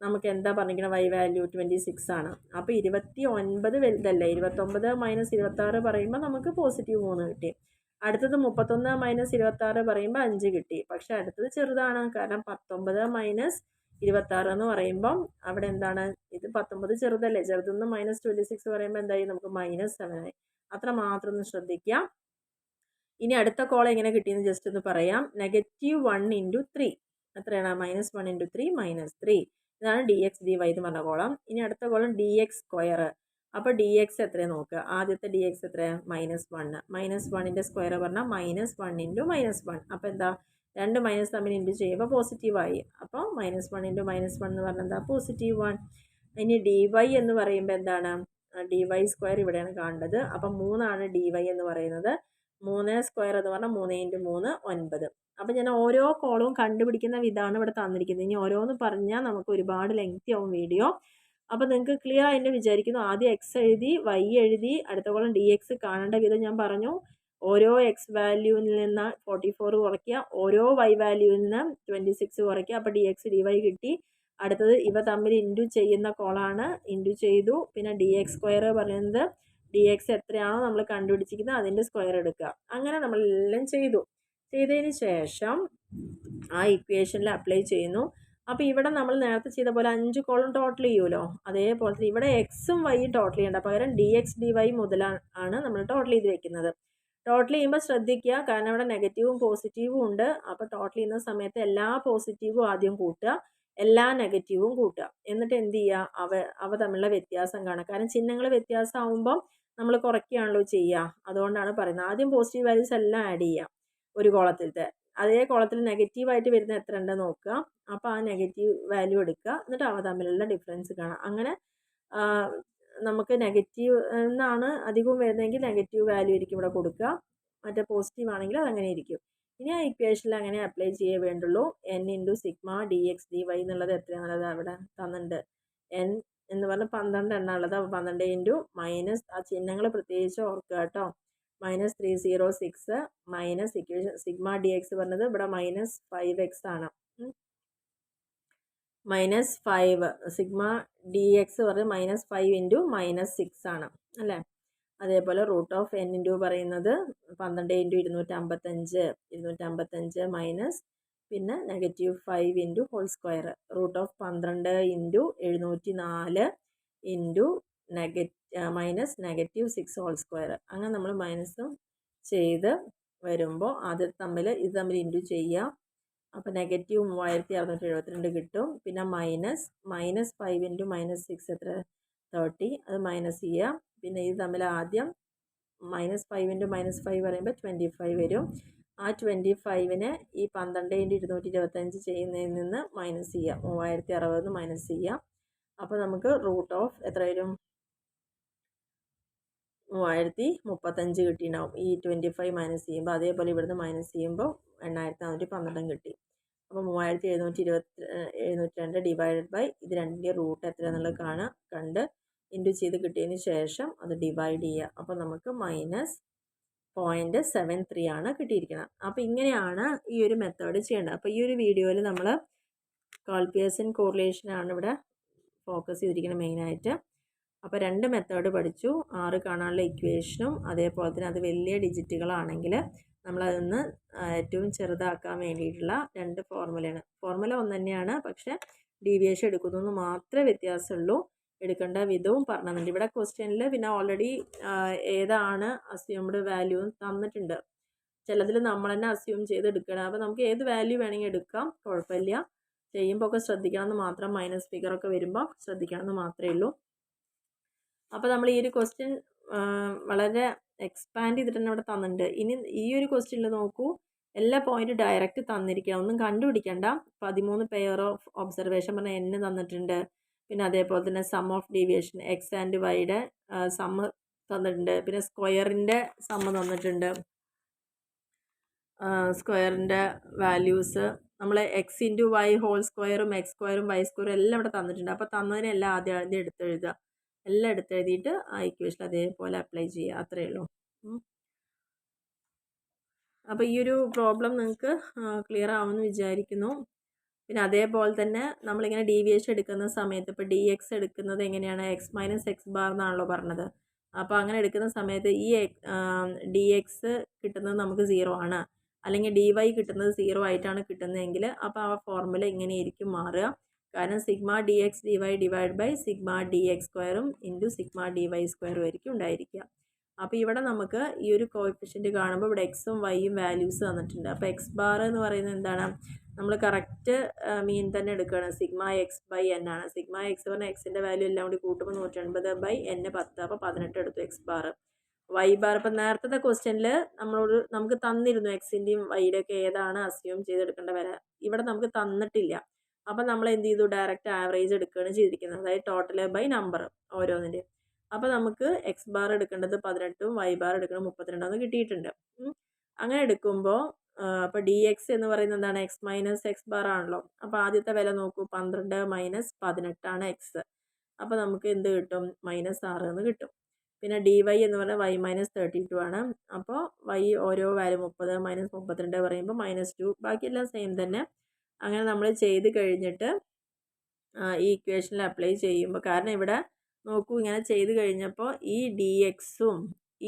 നമുക്ക് എന്താ പറഞ്ഞിരിക്കുന്നത്, വൈ വാല്യൂ 26 ആണ്. അപ്പോൾ 29 വലുതല്ലേ, 29 മൈനസ് 26 പറയുമ്പോൾ നമുക്ക് +3 കിട്ടി. അടുത്തത് 31 മൈനസ് 26 പറയുമ്പോൾ 5 കിട്ടി. പക്ഷെ അടുത്തത് ചെറുതാണ്, കാരണം 19 മൈനസ് 26 എന്ന് പറയുമ്പം അവിടെ എന്താണ്, ഇത് 19 ചെറുതല്ലേ, ചെറുതെന്ന് -26 പറയുമ്പോൾ എന്തായി, നമുക്ക് -7 ആയി. അത്ര മാത്രം ഒന്ന് ശ്രദ്ധിക്കുക. ഇനി അടുത്ത കോളം എങ്ങനെ കിട്ടിയെന്ന് ജസ്റ്റ് ഒന്ന് പറയാം. -1 × 3 എത്രയാണ്, -1 × 3 -3. ഇതാണ് ഡി എക്സ് ഡി വൈ എന്ന് പറഞ്ഞ കോളം. ഇനി അടുത്ത കോളം ഡി എക്സ് സ്ക്വയർ. അപ്പോൾ ഡി എക്സ് എത്രയാണ് നോക്കുക. ആദ്യത്തെ ഡി എക്സ് എത്രയാണ്, -1. -1ൻ്റെ സ്ക്വയർ പറഞ്ഞാൽ -1 × -1. അപ്പോൾ എന്താ, 2 മൈനസ് തമ്മിൽ ഇൻറ്റു ചെയ്യുമ്പോൾ പോസിറ്റീവായി. അപ്പോൾ -1 × -1 എന്ന് പറഞ്ഞാൽ എന്താ, +1. ഇനി ഡി വൈ എന്ന് പറയുമ്പോൾ എന്താണ്, ഡി വൈ സ്ക്വയർ ഇവിടെയാണ് കാണേണ്ടത്. അപ്പം 3 ആണ് ഡി വൈ എന്ന് പറയുന്നത്. 3 സ്ക്വയർ എന്ന് പറഞ്ഞാൽ 3 ഇൻറ്റു 3 9. അപ്പം ഞാൻ ഓരോ കോളവും കണ്ടുപിടിക്കുന്ന വിധമാണ് ഇവിടെ തന്നിരിക്കുന്നത്. ഇനി ഓരോന്ന് പറഞ്ഞാൽ നമുക്ക് ഒരുപാട് ലെങ്തി ആവും വീഡിയോ. അപ്പോൾ നിങ്ങൾക്ക് ക്ലിയർ ആയിട്ട് വിചാരിക്കുന്നു. ആദ്യം എക്സ് എഴുതി, വൈ എഴുതി, അടുത്ത കോളം ഡി എക്സ് കാണേണ്ട വിധം ഞാൻ പറഞ്ഞു. ഓരോ എക്സ് വാല്യൂവിൽ നിന്ന് 44 കുറയ്ക്കുക, ഓരോ വൈ വാല്യൂവിൽ നിന്ന് 26 കുറയ്ക്കുക. അപ്പോൾ ഡി എക്സ് ഡി വൈ കിട്ടി. അടുത്തത് ഇവ തമ്മിൽ ഇൻറ്റു ചെയ്യുന്ന കോളാണ്, ഇൻറ്റു ചെയ്തു. പിന്നെ ഡി എക്സ് സ്ക്വയർ പറയുന്നത് ഡി എക്സ് എത്രയാണോ നമ്മൾ കണ്ടുപിടിച്ചിരിക്കുന്നത് അതിൻ്റെ സ്ക്വയർ എടുക്കുക. അങ്ങനെ നമ്മളെല്ലാം ചെയ്തതിന് ശേഷം ആ ഇക്വേഷനിൽ അപ്ലൈ ചെയ്യുന്നു. അപ്പോൾ ഇവിടെ നമ്മൾ നേരത്തെ ചെയ്ത പോലെ 5 കോളം ടോട്ടൽ ചെയ്യുമല്ലോ, അതേപോലെ തന്നെ ഇവിടെ എക്സും വൈയും ടോട്ടൽ ചെയ്യേണ്ട, പകരം ഡി എക്സ് ഡി വൈ മുതലാണ് നമ്മൾ ടോട്ടൽ ചെയ്ത് വെക്കുന്നത്. ടോട്ടൽ ചെയ്യുമ്പോൾ ശ്രദ്ധിക്കുക, കാരണം ഇവിടെ നെഗറ്റീവും പോസിറ്റീവും ഉണ്ട്. അപ്പോൾ ടോട്ടൽ ചെയ്യുന്ന സമയത്ത് എല്ലാ പോസിറ്റീവും ആദ്യം കൂട്ടുക, എല്ലാ നെഗറ്റീവും കൂട്ടുക. എന്നിട്ട് എന്ത് ചെയ്യുക, അവ തമ്മിലുള്ള വ്യത്യാസം കാണുക. കാരണം ചിഹ്നങ്ങൾ വ്യത്യാസമാകുമ്പം നമ്മൾ കുറയ്ക്കുകയാണല്ലോ ചെയ്യുക. അതുകൊണ്ടാണ് പറയുന്നത് ആദ്യം പോസിറ്റീവ് വാല്യൂസ് എല്ലാം ആഡ് ചെയ്യുക ഒരു കോളത്തിലത്തെ. അതേ കോളത്തിൽ നെഗറ്റീവായിട്ട് വരുന്ന എത്ര ഉണ്ടെന്ന് നോക്കുക. അപ്പോൾ ആ നെഗറ്റീവ് വാല്യൂ എടുക്കുക, എന്നിട്ട് അവ തമ്മിലുള്ള ഡിഫറൻസ് കാണാം. അങ്ങനെ നമുക്ക് നെഗറ്റീവ് എന്നാണ് അധികവും വരുന്നതെങ്കിൽ നെഗറ്റീവ് വാല്യൂ ആയിരിക്കും ഇവിടെ കൊടുക്കുക, മറ്റേ പോസിറ്റീവ് ആണെങ്കിൽ അതങ്ങനെ ഇരിക്കും. ഇനി ആ ഇക്വേഷനിൽ അങ്ങനെ അപ്ലൈ ചെയ്യേ വേണ്ടുള്ളൂ. N into sigma D X D Y എന്നുള്ളത് എത്രയാണുള്ളത് അവിടെ തന്നിട്ടുണ്ട്. എൻ എന്ന് പറഞ്ഞാൽ 12 എണ്ണം ഉള്ളത്. അപ്പോൾ 12 ഇൻറ്റു മൈനസ്, ആ ചിഹ്നങ്ങൾ പ്രത്യേകിച്ച് ഓർക്കുക കേട്ടോ, -306 minus equation sigma D X പറഞ്ഞത് ഇവിടെ -5x ആണ്. -5 സിഗ്മ ഡി എക്സ് പറഞ്ഞത് -5 ഇൻറ്റു -6 ആണ് അല്ലേ. അതേപോലെ റൂട്ട് ഓഫ് n ഇൻറ്റു പറയുന്നത് 12 ഇൻറ്റു 255 മൈനസ് പിന്നെ -5 into whole square root of 12 into 704 into -6 whole square. അങ്ങനെ നമ്മൾ മൈനസും ചെയ്ത് വരുമ്പോൾ ഇത് തമ്മിൽ ഇൻറ്റു ചെയ്യുക. അപ്പോൾ -3672 കിട്ടും. പിന്നെ -5 ഇൻറ്റു -6 എത്ര 30, അത് മൈനസ് ചെയ്യുക. പിന്നെ ഇത് തമ്മിൽ ആദ്യം -5 ഇൻറ്റു -5 പറയുമ്പോൾ 25 വരും. ആ 25നെ ഈ 12 ഇൻറ്റു 225 ചെയ്യുന്നതിൽ നിന്ന് മൈനസ് ചെയ്യുക, 3060 മൈനസ് ചെയ്യുക. അപ്പോൾ നമുക്ക് റൂട്ട് ഓഫ് എത്ര വരും, 3035 കിട്ടിയിട്ടുണ്ടാവും. ഈ 25 മൈനസ് ചെയ്യുമ്പോൾ, അതേപോലെ ഇവിടുന്ന് മൈനസ് ചെയ്യുമ്പോൾ 8412 കിട്ടി. അപ്പോൾ 3722 ഡിവൈഡഡ് ബൈ ഇത് രണ്ടിൻ്റെ റൂട്ട് എത്ര എന്നുള്ളത് കണ്ട് ഇൻറ്റു ചെയ്ത് കിട്ടിയതിന് ശേഷം അത് ഡിവൈഡ് ചെയ്യുക. അപ്പോൾ നമുക്ക് -0.73 ആണ് കിട്ടിയിരിക്കുന്നത്. അപ്പോൾ ഇങ്ങനെയാണ് ഈ ഒരു മെത്തേഡ് ചെയ്യേണ്ടത്. അപ്പോൾ ഈ ഒരു വീഡിയോയിൽ നമ്മൾ കോൾപിയേഴ്സൺ കോറിലേഷനാണ് ഇവിടെ ഫോക്കസ് ചെയ്തിരിക്കുന്നത് മെയിനായിട്ട്. അപ്പോൾ 2 മെത്തേഡ് പഠിച്ചു, 6 കാണാനുള്ള ഇക്വേഷനും അതേപോലെ തന്നെ അത് വലിയ ഡിജിറ്റുകളാണെങ്കിൽ നമ്മളതൊന്ന് ഏറ്റവും ചെറുതാക്കാൻ വേണ്ടിയിട്ടുള്ള 2 ഫോർമുലയാണ്. ഫോർമുല ഒന്ന് തന്നെയാണ്, പക്ഷേ ഡീവിയേഷൻ എടുക്കുന്നതെന്ന് മാത്രമേ വ്യത്യാസമുള്ളൂ. എടുക്കേണ്ട വിധവും പറഞ്ഞിട്ടുണ്ട് ഇവിടെ ക്വസ്റ്റ്യനിൽ. പിന്നെ ഓൾറെഡി ഏതാണ് അസ്യൂംഡ് വാല്യൂ തന്നിട്ടുണ്ട്. ചിലതിൽ നമ്മൾ തന്നെ അസ്യൂം ചെയ്ത് എടുക്കണം. അപ്പോൾ നമുക്ക് ഏത് വാല്യൂ വേണമെങ്കിൽ എടുക്കാം, കുഴപ്പമില്ല. ചെയ്യുമ്പോൾ ഒക്കെ ശ്രദ്ധിക്കണമെന്ന് മാത്രം, മൈനസ് ഫിഗറൊക്കെ വരുമ്പോൾ ശ്രദ്ധിക്കണമെന്ന് മാത്രമേ ഉള്ളൂ. അപ്പോൾ നമ്മൾ ഈ ഒരു ക്വസ്റ്റ്യൻ വളരെ എക്സ്പാൻഡ് ചെയ്തിട്ട് തന്നെ ഇവിടെ തന്നിട്ടുണ്ട്. ഇനി ഈ ഒരു ക്വസ്റ്റ്യനിൽ നോക്കൂ, എല്ലാ പോയിന്റ് ഡയറക്റ്റ് തന്നിരിക്കുക, ഒന്നും കണ്ടുപിടിക്കണ്ട. 13 പെയർ ഓഫ് ഒബ്സർവേഷൻ പറഞ്ഞാൽ n തന്നിട്ടുണ്ട്. പിന്നെ അതേപോലെ തന്നെ sum of deviation X and വൈയുടെ സമ്മ് തന്നിട്ടുണ്ട്. പിന്നെ സ്ക്വയറിൻ്റെ സമ്മ് തന്നിട്ടുണ്ട്. സ്ക്വയറിൻ്റെ വാല്യൂസ് നമ്മൾ എക്സ് ഇൻറ്റു വൈ ഹോൾ സ്ക്വയറും എക്സ് സ്ക്വയറും വൈ സ്ക്വയറും എല്ലാം ഇവിടെ തന്നിട്ടുണ്ട്. അപ്പോൾ തന്നതിനെല്ലാം ആദ്യം എടുത്തെഴുതുക. എല്ലാം എടുത്തെഴുതിയിട്ട് ആ ഇക്വേഷൻ അതേപോലെ അപ്ലൈ ചെയ്യുക, അത്രയേ ഉള്ളൂ. അപ്പോൾ ഈ ഒരു പ്രോബ്ലം നിങ്ങൾക്ക് ക്ലിയർ ആവുമെന്ന് വിചാരിക്കുന്നു. പിന്നെ അതേപോലെ തന്നെ നമ്മളിങ്ങനെ ഡീവിയേഷൻ എടുക്കുന്ന സമയത്ത് ഇപ്പോൾ ഡി എക്സ് എടുക്കുന്നത് എങ്ങനെയാണ്, എക്സ് മൈനസ് എക്സ് ബാർ എന്നാണല്ലോ പറഞ്ഞത്. അപ്പോൾ അങ്ങനെ എടുക്കുന്ന സമയത്ത് ഈ ഡി എക്സ് കിട്ടുന്നത് നമുക്ക് 0 ആണ്, അല്ലെങ്കിൽ ഡി വൈ കിട്ടുന്നത് 0 ആയിട്ടാണ് കിട്ടുന്നതെങ്കിൽ അപ്പോൾ ആ ഫോർമുല ഇങ്ങനെയായിരിക്കും മാറുക. കാരണം sigma D X D Y divide by sigma D X സ്ക്വയറും ഇൻറ്റു സിഗ്മ ഡി വൈ സ്ക്വയറും ആയിരിക്കും ഉണ്ടായിരിക്കുക. അപ്പോൾ ഇവിടെ നമുക്ക് ഈ ഒരു കോഎഫിഷ്യൻറ്റ് കാണുമ്പോൾ ഇവിടെ എക്സും വൈയും വാല്യൂസ് തന്നിട്ടുണ്ട്. അപ്പോൾ എക്സ് ബാർ എന്ന് പറയുന്നത് എന്താണ്, നമ്മൾ കറക്റ്റ് മീൻ തന്നെ എടുക്കുകയാണ്. സിഗ്മ എക്സ് ബൈ എൻ ആണ്. സിഗ്മ എക്സ് പറഞ്ഞാൽ എക്സിൻ്റെ വാല്യൂ എല്ലാം കൂടി കൂട്ടുമ്പോൾ 180 ബൈ n 10, അപ്പോൾ 18 എടുത്തു എക്സ് ബാർ. വൈ ബാർ ഇപ്പോൾ നേരത്തെ ക്വസ്റ്റ്യനിൽ നമുക്ക് തന്നിരുന്നു എക്സിൻ്റെയും വൈയുടെ ഒക്കെ ഏതാണ് അസ്യൂം ചെയ്തെടുക്കേണ്ട വില. ഇവിടെ നമുക്ക് തന്നിട്ടില്ല. അപ്പം നമ്മൾ എന്ത് ചെയ്തു, ഡയറക്റ്റ് ആവറേജ് എടുക്കുകയാണ് ചെയ്തിരിക്കുന്നത്, അതായത് ടോട്ടൽ ബൈ നമ്പർ ഓരോന്നിൻ്റെയും. അപ്പോൾ നമുക്ക് എക്സ് ബാർ എടുക്കേണ്ടത് 18ഉം വൈ ബാർ എടുക്കുന്നത് 32 കിട്ടിയിട്ടുണ്ട്. അങ്ങനെ എടുക്കുമ്പോൾ അപ്പോൾ ഡി എക്സ് എന്ന് പറയുന്നത് എന്താണ്? എക്സ് മൈനസ് എക്സ് ബാർ ആണല്ലോ. അപ്പോൾ ആദ്യത്തെ വില നോക്കൂ, 12 മൈനസ് 18 എക്സ്. അപ്പോൾ നമുക്ക് എന്ത് കിട്ടും? -6 എന്ന് കിട്ടും. പിന്നെ ഡി വൈ എന്ന് പറഞ്ഞാൽ വൈ മൈനസ് 32 ആണ്. അപ്പോൾ വൈ ഓരോ വാല്യൂ 30 മൈനസ് 32 പറയുമ്പോൾ -2. ബാക്കിയെല്ലാം സെയിം തന്നെ. അങ്ങനെ നമ്മൾ ചെയ്ത് കഴിഞ്ഞിട്ട് ഈ ഇക്വേഷനിൽ അപ്ലൈ ചെയ്യുമ്പോൾ, കാരണം ഇവിടെ നോക്കൂ, ഇങ്ങനെ ചെയ്ത് കഴിഞ്ഞപ്പോൾ ഈ ഡി എക്സും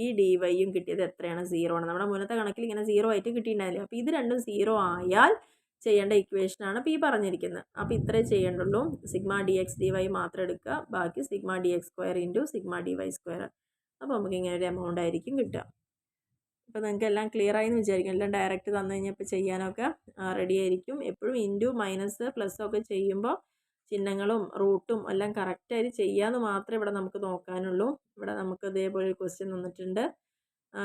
ഈ ഡി വൈയും കിട്ടിയത് എത്രയാണ്? 0 ആണ്. നമ്മുടെ മുന്നത്തെ കണക്കിൽ ഇങ്ങനെ 0 ആയിട്ട് കിട്ടിയിട്ടുണ്ടായില്ല. അപ്പോൾ ഇത് രണ്ടും 0 ആയാൽ ചെയ്യേണ്ട ഇക്വേഷനാണ് ഇപ്പോൾ ഈ പറഞ്ഞിരിക്കുന്നത്. അപ്പോൾ ഇത്രേ ചെയ്യേണ്ടുള്ളൂ. Sigma D X D Y മാത്രം എടുക്കുക, ബാക്കി sigma D X square into sigma D Y square. അപ്പോൾ നമുക്ക് ഇങ്ങനെ ഒരു എമൗണ്ട് ആയിരിക്കും കിട്ടുക. അപ്പോൾ നിങ്ങൾക്ക് എല്ലാം ക്ലിയർ ആയി എന്ന് വിചാരിക്കും. എല്ലാം ഡയറക്റ്റ് തന്നു കഴിഞ്ഞപ്പോൾ ചെയ്യാനൊക്കെ റെഡി ആയിരിക്കും. എപ്പോഴും ഇൻറ്റു മൈനസ് പ്ലസ് ഒക്കെ ചെയ്യുമ്പോൾ ചിഹ്നങ്ങളും റൂട്ടും എല്ലാം കറക്റ്റായിട്ട് ചെയ്യാമെന്ന് മാത്രമേ ഇവിടെ നമുക്ക് നോക്കാനുള്ളൂ. ഇവിടെ നമുക്ക് ഇതേപോലെ ഒരു ക്വസ്റ്റ്യൻ തന്നിട്ടുണ്ട്.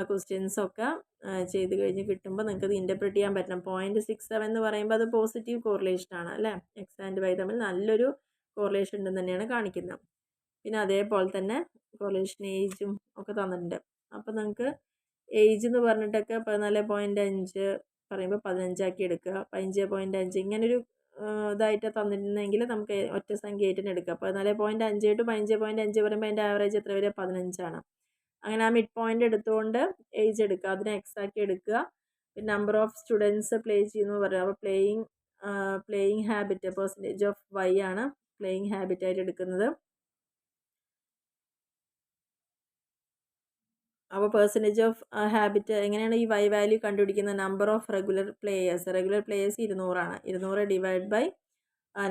ക്വസ്റ്റ്യൻസൊക്കെ ചെയ്ത് കഴിഞ്ഞ് കിട്ടുമ്പോൾ നിങ്ങൾക്ക് ഇത് ഇൻ്റർപ്രറ്റ് ചെയ്യാൻ പറ്റണം. 0.67 എന്ന് പറയുമ്പോൾ അത് പോസിറ്റീവ് കോറിലേഷനാണ് അല്ലേ? എക്സ് ആൻഡ് വൈ തമ്മിൽ നല്ലൊരു കോറിലേഷൻ ഉണ്ടെന്ന് തന്നെയാണ് കാണിക്കുന്നത്. പിന്നെ അതേപോലെ തന്നെ കോറിലേഷൻ ഏജും ഒക്കെ തന്നിട്ടുണ്ട്. അപ്പോൾ നിങ്ങൾക്ക് ഏജ് എന്ന് പറഞ്ഞിട്ടൊക്കെ 14.5 പറയുമ്പോൾ 15 ആക്കി എടുക്കുക. 15.5 ഇങ്ങനൊരു ഇതായിട്ട് തന്നിരുന്നെങ്കിൽ നമുക്ക് ഒറ്റ സംഖ്യ ആയിട്ട് എടുക്കുക. 14.5 ടു 15.5 പറയുമ്പോൾ അതിൻ്റെ ആവറേജ് എത്ര വരെ? 15 ആണ്. അങ്ങനെ ആ മിഡ് പോയിന്റ് എടുത്തുകൊണ്ട് ഏജ് എടുക്കുക, അതിനെ എക്സ് ആക്കി എടുക്കുക. പിന്നെ നമ്പർ ഓഫ് സ്റ്റുഡൻസ് പ്ലേ ചെയ്യുന്നു പറയുക. അപ്പോൾ playing habit percentage of Y ആണ് പ്ലേയിങ് ഹാബിറ്റ് ആയിട്ട് എടുക്കുന്നത്. അപ്പോൾ പെർസെൻറ്റേജ് ഓഫ് ഹാബിറ്റ് എങ്ങനെയാണ് ഈ വൈ വാല്യൂ കണ്ടുപിടിക്കുന്നത്? നമ്പർ ഓഫ് റെഗുലർ പ്ലേയേഴ്സ് 200 ആണ്. 200 divide by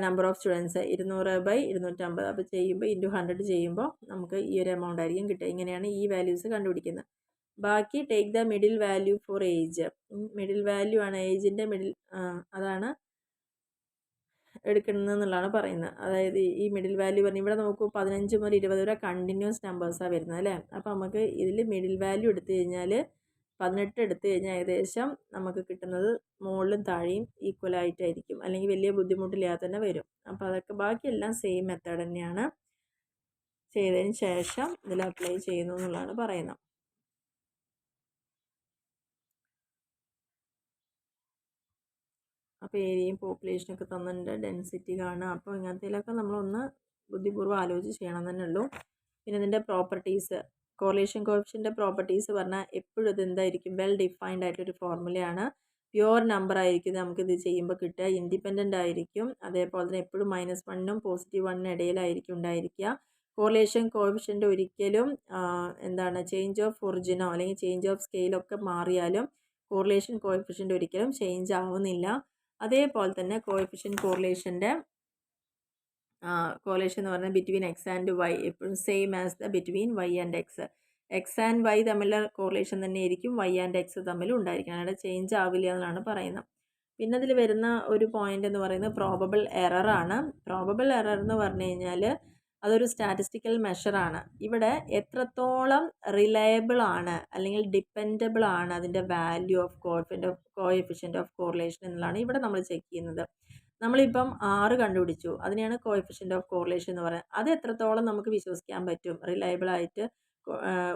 number of students 200 by 250. അപ്പോൾ ചെയ്യുമ്പോൾ ഇൻറ്റു 100 ചെയ്യുമ്പോൾ നമുക്ക് ഈ ഒരു എമൗണ്ട് ആയിരിക്കും കിട്ടുക. ഇങ്ങനെയാണ് ഈ വാല്യൂസ് കണ്ടുപിടിക്കുന്നത്. ബാക്കി take the middle value for age. Middle value ആണ് ഏജിൻ്റെ മിഡിൽ, അതാണ് എടുക്കുന്നത് എന്നുള്ളതാണ് പറയുന്നത്. അതായത് ഈ മിഡിൽ വാല്യൂ പറഞ്ഞ് ഇവിടെ നോക്കൂ, 15 മുതൽ 20 വരെ കണ്ടിന്യൂസ് നമ്പേഴ്സാണ് വരുന്നത് അല്ലേ? അപ്പോൾ നമുക്ക് ഇതിൽ മിഡിൽ വാല്യൂ എടുത്തു കഴിഞ്ഞാൽ 18 എടുത്തു കഴിഞ്ഞാൽ ഏകദേശം നമുക്ക് കിട്ടുന്നത് മുകളിലും താഴെയും ഈക്വൽ ആയിട്ടായിരിക്കും, അല്ലെങ്കിൽ വലിയ ബുദ്ധിമുട്ടില്ലാതെ തന്നെ വരും. അപ്പോൾ അതൊക്കെ ബാക്കിയെല്ലാം സെയിം മെത്തേഡ് തന്നെയാണ്. ചെയ്തതിന് ശേഷം ഇതിൽ അപ്ലൈ ചെയ്യുന്നു എന്നുള്ളതാണ് പറയുന്നത്. അപ്പോൾ ഏരിയയും പോപ്പുലേഷനൊക്കെ തന്നിട്ടുണ്ട്, ഡെൻസിറ്റി കാണുക. അപ്പോൾ ഇങ്ങനത്തേലൊക്കെ നമ്മളൊന്ന് ബുദ്ധിപൂർവ്വം ആലോചിച്ച് ചെയ്യണം തന്നെ ഉള്ളൂ. പിന്നെ ഇതിൻ്റെ പ്രോപ്പർട്ടീസ്, കോറിലേഷൻ കോഎഫിഷ്യൻ്റെ പ്രോപ്പർട്ടീസ് പറഞ്ഞാൽ എപ്പോഴും ഇത് എന്തായിരിക്കും? വെൽ ഡിഫൈൻഡ് ആയിട്ടൊരു ഫോർമുലയാണ്. പ്യുവർ നമ്പർ ആയിരിക്കും നമുക്കിത് ചെയ്യുമ്പോൾ കിട്ടുക. ഇൻഡിപെൻഡൻ്റ് ആയിരിക്കും. അതേപോലെ തന്നെ എപ്പോഴും -1നും +1നും ഇടയിലായിരിക്കും ഉണ്ടായിരിക്കുക. കോറിലേഷൻ കോഎഫിഷ്യൻ്റ് ഒരിക്കലും എന്താണ് ചേഞ്ച് ഓഫ് ഒറിജിനോ അല്ലെങ്കിൽ ചേഞ്ച് ഓഫ് സ്കെയിലൊക്കെ മാറിയാലും കോറിലേഷൻ കോഎഫിഷ്യൻ്റ് ഒരിക്കലും ചേഞ്ച് ആവുന്നില്ല. അതേപോലെ തന്നെ കോറിലേഷൻ്റെ കോറിലേഷൻ എന്ന് പറഞ്ഞാൽ ബിറ്റ്വീൻ എക്സ് ആൻഡ് വൈ എപ്പോഴും same as the between Y and X. X and Y തമ്മിലുള്ള കോറിലേഷൻ തന്നെ ആയിരിക്കും വൈ ആൻഡ് എക്സ് തമ്മിലും ഉണ്ടായിരിക്കണം. അവിടെ ചേഞ്ച് ആവില്ല എന്നാണ് പറയുന്നത്. പിന്നെ അതിൽ വരുന്ന ഒരു പോയിന്റ് എന്ന് പറയുന്നത് പ്രോബബിൾ എറർ ആണ്. പ്രോബബിൾ എറർ എന്ന് പറഞ്ഞു കഴിഞ്ഞാൽ അതൊരു സ്റ്റാറ്റിസ്റ്റിക്കൽ മെഷറാണ്. ഇവിടെ എത്രത്തോളം റിലയബിൾ ആണ് അല്ലെങ്കിൽ ഡിപ്പെൻഡബിൾ ആണ് അതിൻ്റെ value of coefficient of correlation എന്നുള്ളതാണ് ഇവിടെ നമ്മൾ ചെക്ക് ചെയ്യുന്നത്. നമ്മളിപ്പം 6 കണ്ടുപിടിച്ചു, അതിനെയാണ് കോഎഫിഷ്യൻ്റ് ഓഫ് കോറിലേഷൻ എന്ന് പറയുന്നത്. അത് എത്രത്തോളം നമുക്ക് വിശ്വസിക്കാൻ പറ്റും, റിലയബിൾ ആയിട്ട്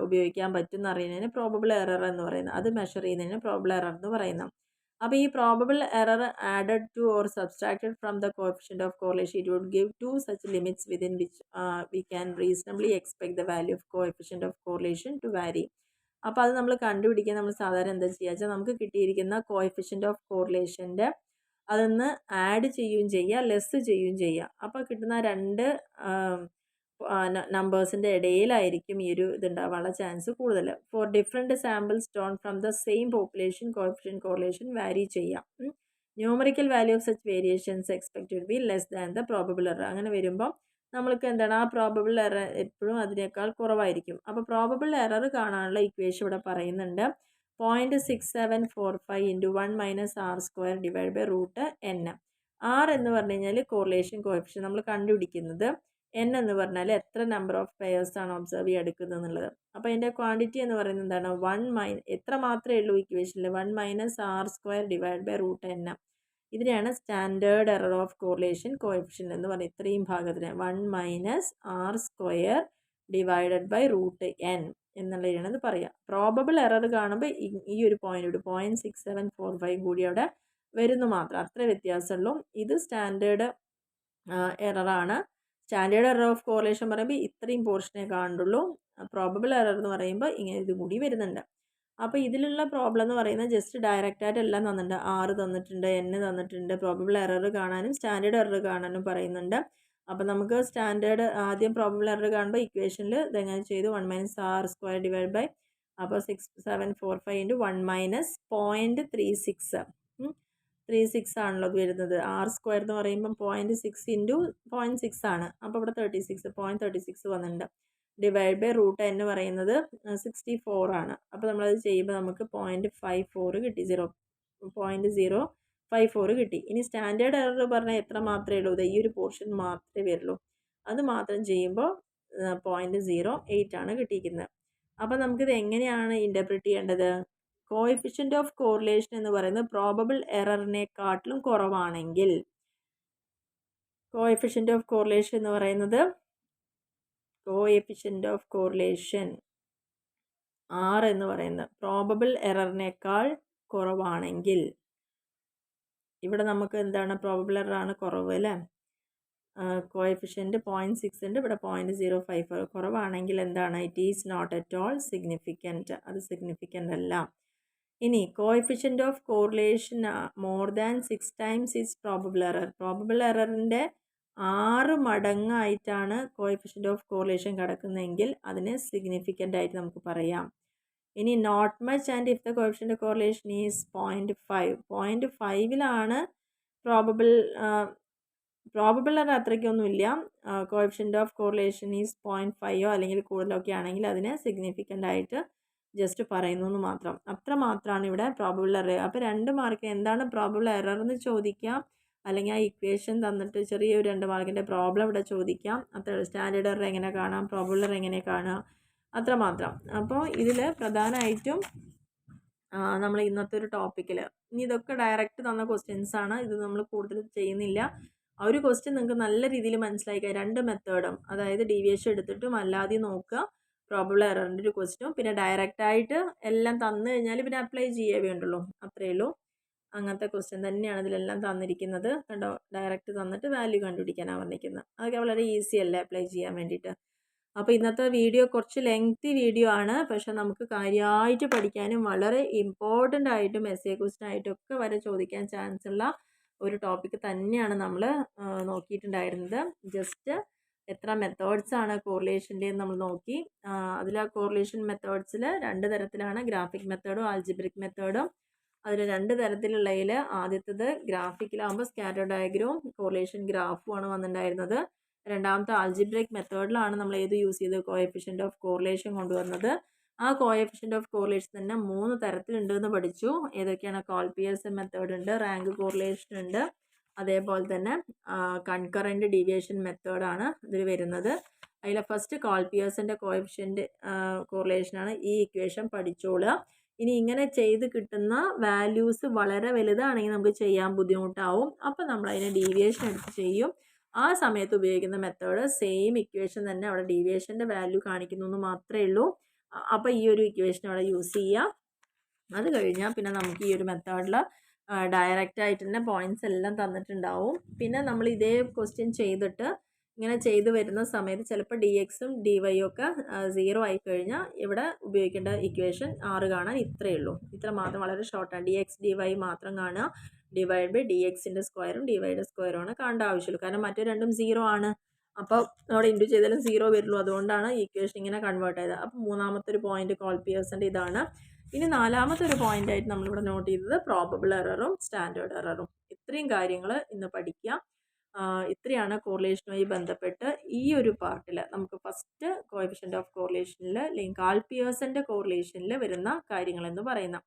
ഉപയോഗിക്കാൻ പറ്റും എന്ന് അറിയുന്നതിന് പ്രോബബിൾ എറർ എന്ന് പറയുന്നത്, അത് മെഷർ ചെയ്യുന്നതിന് പ്രോബബിൾ എറർ എന്ന് പറയുന്നത്. അപ്പോൾ ഈ probable error added to or subtracted from the coefficient of correlation it would give 2 such limits within which we can reasonably expect the value of coefficient of correlation to vary. അപ്പോൾ അത് നമ്മൾ കണ്ടുപിടിക്കാൻ നമ്മൾ സാധാരണ എന്താ ചെയ്യുക വെച്ചാൽ നമുക്ക് കിട്ടിയിരിക്കുന്ന കോഎഫിഷ്യൻ്റ് ഓഫ് കോറിലേഷൻ്റെ അതൊന്ന് ആഡ് ചെയ്യുകയും ചെയ്യുക, ലെസ് ചെയ്യുകയും ചെയ്യുക. അപ്പോൾ കിട്ടുന്ന രണ്ട് നമ്പേഴ്സിൻ്റെ ഇടയിലായിരിക്കും ഈ ഒരു ഇതുണ്ടാവാനുള്ള ചാൻസ് കൂടുതൽ. For different samples drawn from the same population coefficient correlation vary ചെയ്യാം. Numerical value of such variations expected to be less than the probable error. അങ്ങനെ വരുമ്പോൾ നമ്മൾക്ക് എന്താണ് ആ പ്രോബബിൾ എറർ എപ്പോഴും അതിനേക്കാൾ കുറവായിരിക്കും. അപ്പോൾ പ്രോബബിൾ എറർ കാണാനുള്ള ഇക്വേഷൻ ഇവിടെ പറയുന്നുണ്ട്. 0.6745 into 1 minus r² divide by √n. r എന്ന് പറഞ്ഞു കഴിഞ്ഞാൽ കോറിലേഷൻ കോഎഫിഷ്യൻ്റ് നമ്മൾ കണ്ടുപിടിക്കുന്നത്, n എന്ന് പറഞ്ഞാൽ എത്ര നമ്പർ ഓഫ് പെയേഴ്സ് ആണ് ഒബ്സർവ് ചെയ്യാൻ എടുക്കുന്നത് എന്നുള്ളത്. അപ്പോൾ അതിൻ്റെ ക്വാണ്ടിറ്റി എന്ന് പറയുന്നത് എന്താണ്? എത്ര മാത്രമേ ഉള്ളൂ ഇക്വേഷനിൽ? 1 minus r² divide by √n. ഇതിനെയാണ് standard error of correlation coefficient എന്ന് പറയുന്നത്. ഇത്രയും ഭാഗത്തിന് 1 minus r² divided by root N എന്നുള്ളതാണ് ഇത് പറയുക. പ്രോബബിൾ എറർ കാണുമ്പോൾ ഈ ഒരു പോയിന്റ് 0.6745 കൂടി അവിടെ വരുന്നു മാത്രം, അത്ര വ്യത്യാസമുള്ളൂ. ഇത് സ്റ്റാൻഡേർഡ് എററാണ്. സ്റ്റാൻഡേർഡ് എറർ ഓഫ് കോറിലേഷൻ പറയുമ്പോൾ ഇത്രയും പോർഷനെ കാണുള്ളൂ. പ്രോബബിൾ എറർ എന്ന് പറയുമ്പോൾ ഇങ്ങനെ ഇത് കൂടി വരുന്നുണ്ട്. അപ്പോൾ ഇതിലുള്ള പ്രോബ്ലം എന്ന് പറയുന്നത് ജസ്റ്റ് ഡയറക്റ്റായിട്ട് എല്ലാം തന്നിട്ടുണ്ട്. R തന്നിട്ടുണ്ട്, N തന്നിട്ടുണ്ട്. പ്രോബബിൾ എറർ കാണാനും സ്റ്റാൻഡേർഡ് എറർ കാണാനും പറയുന്നുണ്ട്. അപ്പോൾ നമുക്ക് സ്റ്റാൻഡേർഡ് ആദ്യം പ്രോബബിൾ എറർ കാണുമ്പോൾ ഇക്വേഷനിൽ ഇതെങ്ങനെ ചെയ്തു, 1 - r² ഡിവൈഡ് ബൈ, അപ്പോൾ 6745 ഇൻറ്റു 1 - 0.36 36 ആണല്ലോ ഇത് വരുന്നത്. R² എന്ന് പറയുമ്പം 0.6 ഇൻറ്റു 0.6 ആണ്. അപ്പോൾ ഇവിടെ 0.36 വന്നിട്ടുണ്ട്. ഡിവൈഡ് ബൈ റൂട്ട് എന്ന് പറയുന്നത് 64 ആണ്. അപ്പോൾ നമ്മളത് ചെയ്യുമ്പോൾ നമുക്ക് 0.54 കിട്ടി, 0.054 കിട്ടി. ഇനി സ്റ്റാൻഡേർഡ് എറർ പറഞ്ഞാൽ എത്ര മാത്രമേ ഉള്ളൂ, ഈ ഒരു പോർഷൻ മാത്രമേ വരുള്ളൂ. അത് മാത്രം ചെയ്യുമ്പോൾ 0.08 ആണ് കിട്ടിയിരിക്കുന്നത്. അപ്പോൾ നമുക്കിത് എങ്ങനെയാണ് ഇൻ്റർപ്രിറ്റ് ചെയ്യേണ്ടത്? കോഎഫിഷ്യൻ്റ് ഓഫ് കോറിലേഷൻ എന്ന് പറയുന്നത് പ്രോബബിൾ എററിനെക്കാട്ടിലും കുറവാണെങ്കിൽ, കോഎഫിഷ്യൻ്റ് ഓഫ് കോറിലേഷൻ എന്ന് പറയുന്നത് കോഎഫിഷ്യൻ്റ് ഓഫ് കോറിലേഷൻ R എന്ന് പറയുന്നത് പ്രോബബിൾ എററിനേക്കാൾ കുറവാണെങ്കിൽ, ഇവിടെ നമുക്ക് എന്താണ് പ്രോബബിൾ എററാണ് കുറവ് അല്ലേ, കോഎഫിഷ്യൻ്റ് 0.6 ഉണ്ട്, ഇവിടെ 0.054 കുറവാണെങ്കിൽ എന്താണ്, it is not at all significant, അത് സിഗ്നിഫിക്കൻ്റ് അല്ല. ഇനി coefficient of correlation more than 6 times is probable error, probable എററിൻ്റെ 6 മടങ്ങായിട്ടാണ് കോഎഫിഷ്യൻ്റ് ഓഫ് കോറിലേഷൻ കിടക്കുന്നതെങ്കിൽ അതിനെ സിഗ്നിഫിക്കൻ്റ് ആയിട്ട് നമുക്ക് പറയാം. ഇനി not much and if the coefficient of correlation is 0.5, 0.5ലാണ് പ്രോബബിൾ എറർ അത്രയ്ക്കൊന്നുമില്ല, കോഎഫിഷ്യൻ്റ് ഓഫ് കോറിലേഷൻ ഈസ് 0.5 അല്ലെങ്കിൽ കൂടുതലൊക്കെ ആണെങ്കിൽ അതിനെ സിഗ്നിഫിക്കൻ്റ് ആയിട്ട് ജസ്റ്റ് പറയുന്നു എന്ന് മാത്രം. അത്ര മാത്രമാണ് ഇവിടെ പ്രോബബിൾ എറർ. അപ്പോൾ 2 മാർക്ക് എന്താണ് പ്രോബബിൾ എറർ എന്ന് ചോദിക്കാം, അല്ലെങ്കിൽ ആ ഇക്വേഷൻ തന്നിട്ട് ചെറിയൊരു 2 മാർക്കിൻ്റെ പ്രോബ്ലം ഇവിടെ ചോദിക്കാം. അത്ര സ്റ്റാൻഡേർഡ് എറർ എങ്ങനെ കാണാം, പ്രോബബിൾ എറർ എങ്ങനെ കാണാം, അത്രമാത്രം. അപ്പോൾ ഇതിൽ പ്രധാനമായിട്ടും നമ്മൾ ഇന്നത്തെ ഒരു ടോപ്പിക്കിൽ, ഇനി ഇതൊക്കെ ഡയറക്റ്റ് തന്ന ക്വസ്റ്റ്യൻസ് ആണ്, ഇത് നമ്മൾ കൂടുതൽ ചെയ്യുന്നില്ല. ആ ഒരു ക്വസ്റ്റ്യൻ നിങ്ങൾക്ക് നല്ല രീതിയിൽ മനസ്സിലാക്കുക. 2 മെത്തേഡും, അതായത് ഡീവിയേഷൻ എടുത്തിട്ടും അല്ലാതെ നോക്കുക, പ്രോബബിൾ എററിൻ്റെ ഒരു ക്വസ്റ്റ്യനും, പിന്നെ ഡയറക്റ്റായിട്ട് എല്ലാം തന്നു കഴിഞ്ഞാൽ പിന്നെ അപ്ലൈ ചെയ്യേ വേണ്ടുള്ളൂ, അത്രയേ ഉള്ളൂ. അങ്ങനത്തെ ക്വസ്റ്റ്യൻ തന്നെയാണ് ഇതിലെല്ലാം തന്നിരിക്കുന്നത്. കണ്ടോ, ഡയറക്റ്റ് തന്നിട്ട് വാല്യൂ കണ്ടുപിടിക്കാനാണ് വന്നിരിക്കുന്നത്. അതൊക്കെ വളരെ ഈസി അല്ലേ അപ്ലൈ ചെയ്യാൻ വേണ്ടിയിട്ട്. അപ്പോൾ ഇന്നത്തെ വീഡിയോ കുറച്ച് ലെങ്തി വീഡിയോ ആണ്, പക്ഷെ നമുക്ക് കാര്യമായിട്ട് പഠിക്കാനും വളരെ ഇമ്പോർട്ടൻ്റ് ആയിട്ടും എസ്എ ക്വസ്റ്റ്യൻ ആയിട്ടൊക്കെ വരെ ചോദിക്കാൻ ചാൻസ് ഉള്ള ഒരു ടോപ്പിക്ക് തന്നെയാണ് നമ്മൾ നോക്കിയിട്ടുണ്ടായിരുന്നത്. ജസ്റ്റ് എത്ര മെത്തേഡ്സ് ആണ് കോറിലേഷൻ്റെ നമ്മൾ നോക്കി. അതിൽ ആ കോറിലേഷൻ മെത്തേഡ്സിൽ 2 തരത്തിലാണ്, ഗ്രാഫിക് മെത്തേഡും ആൽജിബ്രിക് മെത്തേഡും. അതിൽ 2 തരത്തിലുള്ളതിൽ ആദ്യത്തേത് ഗ്രാഫിക്കിലാകുമ്പോൾ സ്കാറ്റർ ഡയഗ്രവും കോറിലേഷൻ ഗ്രാഫുമാണ് വന്നിട്ടുണ്ടായിരുന്നത്. രണ്ടാമത്തെ ആൽജിബ്രിക് മെത്തേഡിലാണ് നമ്മൾ ഏത് യൂസ് ചെയ്ത് കോഎഫിഷ്യൻ്റ് ഓഫ് കോറിലേഷൻ കൊണ്ടുവന്നത്. ആ കോഎഫിഷ്യൻ്റ് ഓഫ് കോറിലേഷൻ തന്നെ 3 തരത്തിലുണ്ട് എന്ന് പഠിച്ചു. ഏതൊക്കെയാണ്? കോൾപിയേഴ്സൺ മെത്തേഡ് ഉണ്ട്, റാങ്ക് കോറിലേഷൻ ഉണ്ട്, അതേപോലെ തന്നെ കൺകറൻറ്റ് ഡീവിയേഷൻ മെത്തേഡാണ് ഇതിൽ വരുന്നത്. അതിൽ ഫസ്റ്റ് കോൾപിയേഴ്സൻ്റെ കോഎഫിഷ്യൻ്റ് കോറിലേഷനാണ്. ഈ ഇക്വേഷൻ പഠിച്ചോളുക. ഇനി ഇങ്ങനെ ചെയ്ത് കിട്ടുന്ന വാല്യൂസ് വളരെ വലുതാണെങ്കിൽ നമുക്ക് ചെയ്യാൻ ബുദ്ധിമുട്ടാവും. അപ്പോൾ നമ്മൾ അതിനെ ഡീവിയേഷൻ എടുത്ത് ചെയ്യും. ആ സമയത്ത് ഉപയോഗിക്കുന്ന മെത്തേഡ് സെയിം ഇക്വേഷൻ തന്നെ, അവിടെ ഡീവിയേഷൻ്റെ വാല്യൂ കാണിക്കുന്നു എന്ന് മാത്രമേ ഉള്ളൂ. അപ്പോൾ ഈ ഒരു ഇക്വേഷൻ അവിടെ യൂസ് ചെയ്യുക. അത് കഴിഞ്ഞാൽ പിന്നെ നമുക്ക് ഈ ഒരു മെത്തേഡിൽ ഡയറക്റ്റായിട്ട് തന്നെ പോയിൻറ്റ്സ് എല്ലാം തന്നിട്ടുണ്ടാവും. പിന്നെ നമ്മൾ ഇതേ ക്വസ്റ്റ്യൻ ചെയ്തിട്ട് ഇങ്ങനെ ചെയ്തു വരുന്ന സമയത്ത് ചിലപ്പോൾ ഡി എക്സും ഡി വൈയും ഒക്കെ 0 ആയി കഴിഞ്ഞാൽ ഇവിടെ ഉപയോഗിക്കേണ്ട ഇക്വേഷൻ 6 കാണാൻ ഇത്രയേ ഉള്ളൂ. ഇത്ര മാത്രം, വളരെ ഷോർട്ടാണ്. ഡി എക്സ് ഡി വൈ മാത്രം കാണുക, ഡിവൈഡ് ബൈ ഡി എക്സിൻ്റെ സ്ക്വയറും ഡി വൈയുടെ സ്ക്വയറും ആണ് കാണേണ്ട ആവശ്യമുള്ളൂ. കാരണം മറ്റേ രണ്ടും 0 ആണ്. അപ്പോൾ അവിടെ ഇൻറ്റു ചെയ്താലും 0 വരുള്ളൂ. അതുകൊണ്ടാണ് ഇക്വേഷൻ ഇങ്ങനെ കൺവേർട്ട് ചെയ്തത്. അപ്പോൾ മൂന്നാമത്തെ ഒരു പോയിന്റ് കോൾപിയേഴ്സൻ്റെ ഇതാണ്. ഇനി നാലാമത്തെ ഒരു പോയിൻ്റായിട്ട് നമ്മളിവിടെ നോട്ട് ചെയ്തത് പ്രോബബിൾ എററും സ്റ്റാൻഡേർഡ് എററും. ഇത്രയും കാര്യങ്ങൾ ഇന്ന് പഠിക്കുക. ഇത്രയാണ് കോറിലേഷനുമായി ബന്ധപ്പെട്ട് ഈ ഒരു പാർട്ടിൽ നമുക്ക് ഫസ്റ്റ് കോഎഫിഷ്യൻ്റ് ഓഫ് കോറിലേഷനിൽ അല്ലെങ്കിൽ കാൾപിയേഴ്സൻ്റെ കോറിലേഷനിൽ വരുന്ന കാര്യങ്ങളെന്ന് പറയുന്നത്.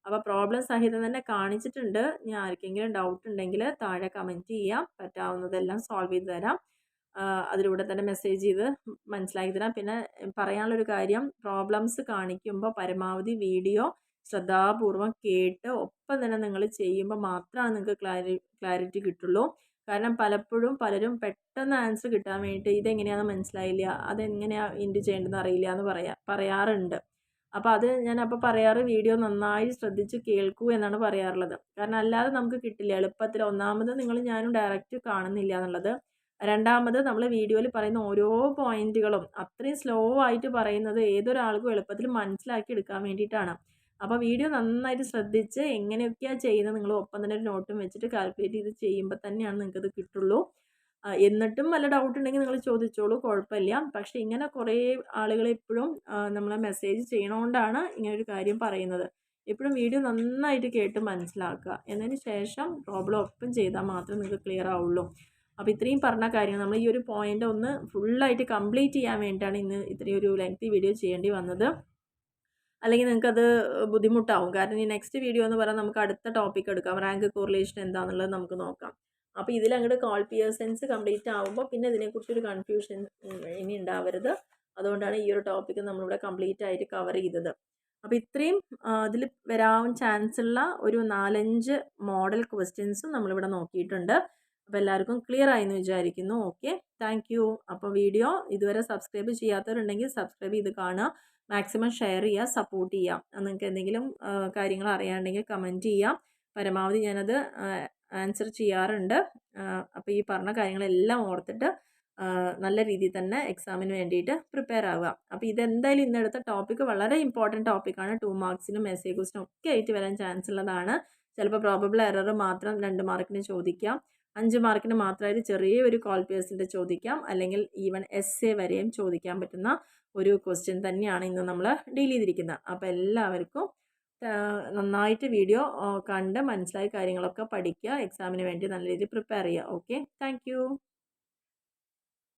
അപ്പോൾ പ്രോബ്ലം സഹിതം തന്നെ കാണിച്ചിട്ടുണ്ട്. ഇനി ആർക്കെങ്കിലും ഡൗട്ട് ഉണ്ടെങ്കിൽ താഴെ കമൻറ്റ് ചെയ്യാം, പറ്റാവുന്നതെല്ലാം സോൾവ് ചെയ്ത് തരാം. അതിലൂടെ തന്നെ മെസ്സേജ് ചെയ്ത് മനസ്സിലാക്കി തരാം. പിന്നെ പറയാനുള്ളൊരു കാര്യം, പ്രോബ്ലംസ് കാണിക്കുമ്പോൾ പരമാവധി വീഡിയോ ശ്രദ്ധാപൂർവം കേട്ട് ഒപ്പം തന്നെ നിങ്ങൾ ചെയ്യുമ്പോൾ മാത്രമാണ് നിങ്ങൾക്ക് ക്ലാരിറ്റി കിട്ടുള്ളൂ. കാരണം പലപ്പോഴും പലരും പെട്ടെന്ന് ആൻസർ കിട്ടാൻ വേണ്ടിയിട്ട് ഇതെങ്ങനെയാണെന്ന് മനസ്സിലായില്ല, അതെങ്ങനെയാണ് ഇൻറ്റു ചെയ്യേണ്ടതെന്ന് അറിയില്ല എന്ന് പറയാറുണ്ട്. അപ്പോൾ അത് ഞാൻ അപ്പോൾ പറയാറ് വീഡിയോ നന്നായി ശ്രദ്ധിച്ച് കേൾക്കൂ എന്നാണ് പറയാറുള്ളത്. കാരണം അല്ലാതെ നമുക്ക് കിട്ടില്ല എളുപ്പത്തിൽ. ഒന്നാമത് ഞാനും ഡയറക്റ്റ് കാണുന്നില്ല എന്നുള്ളത്. രണ്ടാമത് നമ്മൾ വീഡിയോയിൽ പറയുന്ന ഓരോ പോയിന്റുകളും അത്രയും സ്ലോ ആയിട്ട് പറയുന്നത് ഏതൊരാൾക്കും എളുപ്പത്തിൽ മനസ്സിലാക്കി എടുക്കാൻ വേണ്ടിയിട്ടാണ്. അപ്പോൾ വീഡിയോ നന്നായിട്ട് ശ്രദ്ധിച്ച് എങ്ങനെയൊക്കെയാണ് ചെയ്യുന്നത് നിങ്ങൾ ഒപ്പം തന്നെ ഒരു നോട്ടും വെച്ചിട്ട് കാൽക്കുലേറ്റ് ചെയ്ത് ചെയ്യുമ്പോൾ തന്നെയാണ് നിങ്ങൾക്കത് കിട്ടുള്ളൂ. എന്നിട്ടും വല്ല ഡൗട്ട് ഉണ്ടെങ്കിൽ നിങ്ങൾ ചോദിച്ചോളൂ, കുഴപ്പമില്ല. പക്ഷേ ഇങ്ങനെ കുറേ ആളുകൾ എപ്പോഴും നമ്മളെ മെസ്സേജ് ചെയ്യണോണ്ടാണ് ഇങ്ങനൊരു കാര്യം പറയുന്നത്. എപ്പോഴും വീഡിയോ നന്നായിട്ട് കേട്ട് മനസ്സിലാക്കുക. എന്നതിന് ശേഷം പ്രോബ്ലം ഒപ്പം ചെയ്താൽ മാത്രമേ നിങ്ങൾക്ക് ക്ലിയർ ആവുള്ളൂ. അപ്പോൾ ഇത്രയും പറഞ്ഞ കാര്യങ്ങൾ നമ്മൾ ഈ ഒരു പോയിൻ്റ് ഒന്ന് ഫുള്ളായിട്ട് കംപ്ലീറ്റ് ചെയ്യാൻ വേണ്ടിയിട്ടാണ് ഇന്ന് ഇത്രയും ഒരു ലെങ്തി വീഡിയോ ചെയ്യേണ്ടി വന്നത്. അല്ലെങ്കിൽ നിങ്ങൾക്കത് ബുദ്ധിമുട്ടാവും. കാരണം ഈ നെക്സ്റ്റ് വീഡിയോ എന്ന് പറഞ്ഞാൽ നമുക്ക് അടുത്ത ടോപ്പിക് എടുക്കാം. റാങ്ക് കോറിലേഷൻ എന്താണെന്നുള്ളത് നമുക്ക് നോക്കാം. അപ്പോൾ ഇതിലങ്ങോട്ട് കോൾ പിയേഴ്സൻസ് കംപ്ലീറ്റ് ആകുമ്പോൾ പിന്നെ ഇതിനെക്കുറിച്ചൊരു കൺഫ്യൂഷൻ ഇനി ഉണ്ടാവരുത്. അതുകൊണ്ടാണ് ഈ ഒരു ടോപ്പിക്ക് നമ്മളിവിടെ കംപ്ലീറ്റ് ആയിട്ട് കവർ ചെയ്തത്. അപ്പോൾ ഇത്രയും ഇതിൽ വരാൻ ചാൻസ് ഉള്ള ഒരു 4-5 മോഡൽ ക്വസ്റ്റ്യൻസും നമ്മളിവിടെ നോക്കിയിട്ടുണ്ട്. അപ്പോൾ എല്ലാവർക്കും ക്ലിയർ ആയെന്ന് വിചാരിക്കുന്നു. Okay, thank you. അപ്പോൾ വീഡിയോ ഇതുവരെ സബ്സ്ക്രൈബ് ചെയ്യാത്തവരുണ്ടെങ്കിൽ സബ്സ്ക്രൈബ് ചെയ്ത് കാണുക. മാക്സിമം ഷെയർ ചെയ്യുക, സപ്പോർട്ട് ചെയ്യാം. നിങ്ങൾക്ക് എന്തെങ്കിലും കാര്യങ്ങൾ അറിയാനുണ്ടെങ്കിൽ കമൻറ്റ് ചെയ്യാം. പരമാവധി ഞാനത് ആൻസർ ചെയ്യാറുണ്ട്. അപ്പോൾ ഈ പറഞ്ഞ കാര്യങ്ങളെല്ലാം ഓർത്തിട്ട് നല്ല രീതിയിൽ തന്നെ എക്സാമിന് വേണ്ടിയിട്ട് പ്രിപ്പയർ ആവുക. അപ്പോൾ ഇതെന്തായാലും ഇന്നെടുത്ത ടോപ്പിക്ക് വളരെ ഇമ്പോർട്ടൻറ്റ് ടോപ്പിക്കാണ്. 2 മാർക്സിനും എസ്സേ ക്വസ്റ്റിനും ഒക്കെ ആയിട്ട് വരാൻ ചാൻസ് ഉള്ളതാണ്. ചിലപ്പോൾ പ്രോബബിൾ എറർ മാത്രം 2 മാർക്കിന് ചോദിക്കാം, 5 മാർക്കിന് മാത്രമായിട്ട് ചെറിയൊരു കോൾ പേഴ്സിൻ്റെ ചോദിക്കാം, അല്ലെങ്കിൽ ഈവൻ എസ്സേ വരെയും ചോദിക്കാൻ പറ്റുന്ന ഒരു ക്വസ്റ്റ്യൻ തന്നെയാണ് ഇന്ന് നമ്മൾ ഡീൽ ചെയ്തിരിക്കുന്നത്. അപ്പോൾ എല്ലാവർക്കും നന്നായിട്ട് വീഡിയോ കണ്ട് മനസ്സിലായ കാര്യങ്ങളൊക്കെ പഠിക്കുക. എക്സാമിന് വേണ്ടി നല്ല രീതിയിൽ പ്രിപ്പയർ ചെയ്യുക. Okay, thank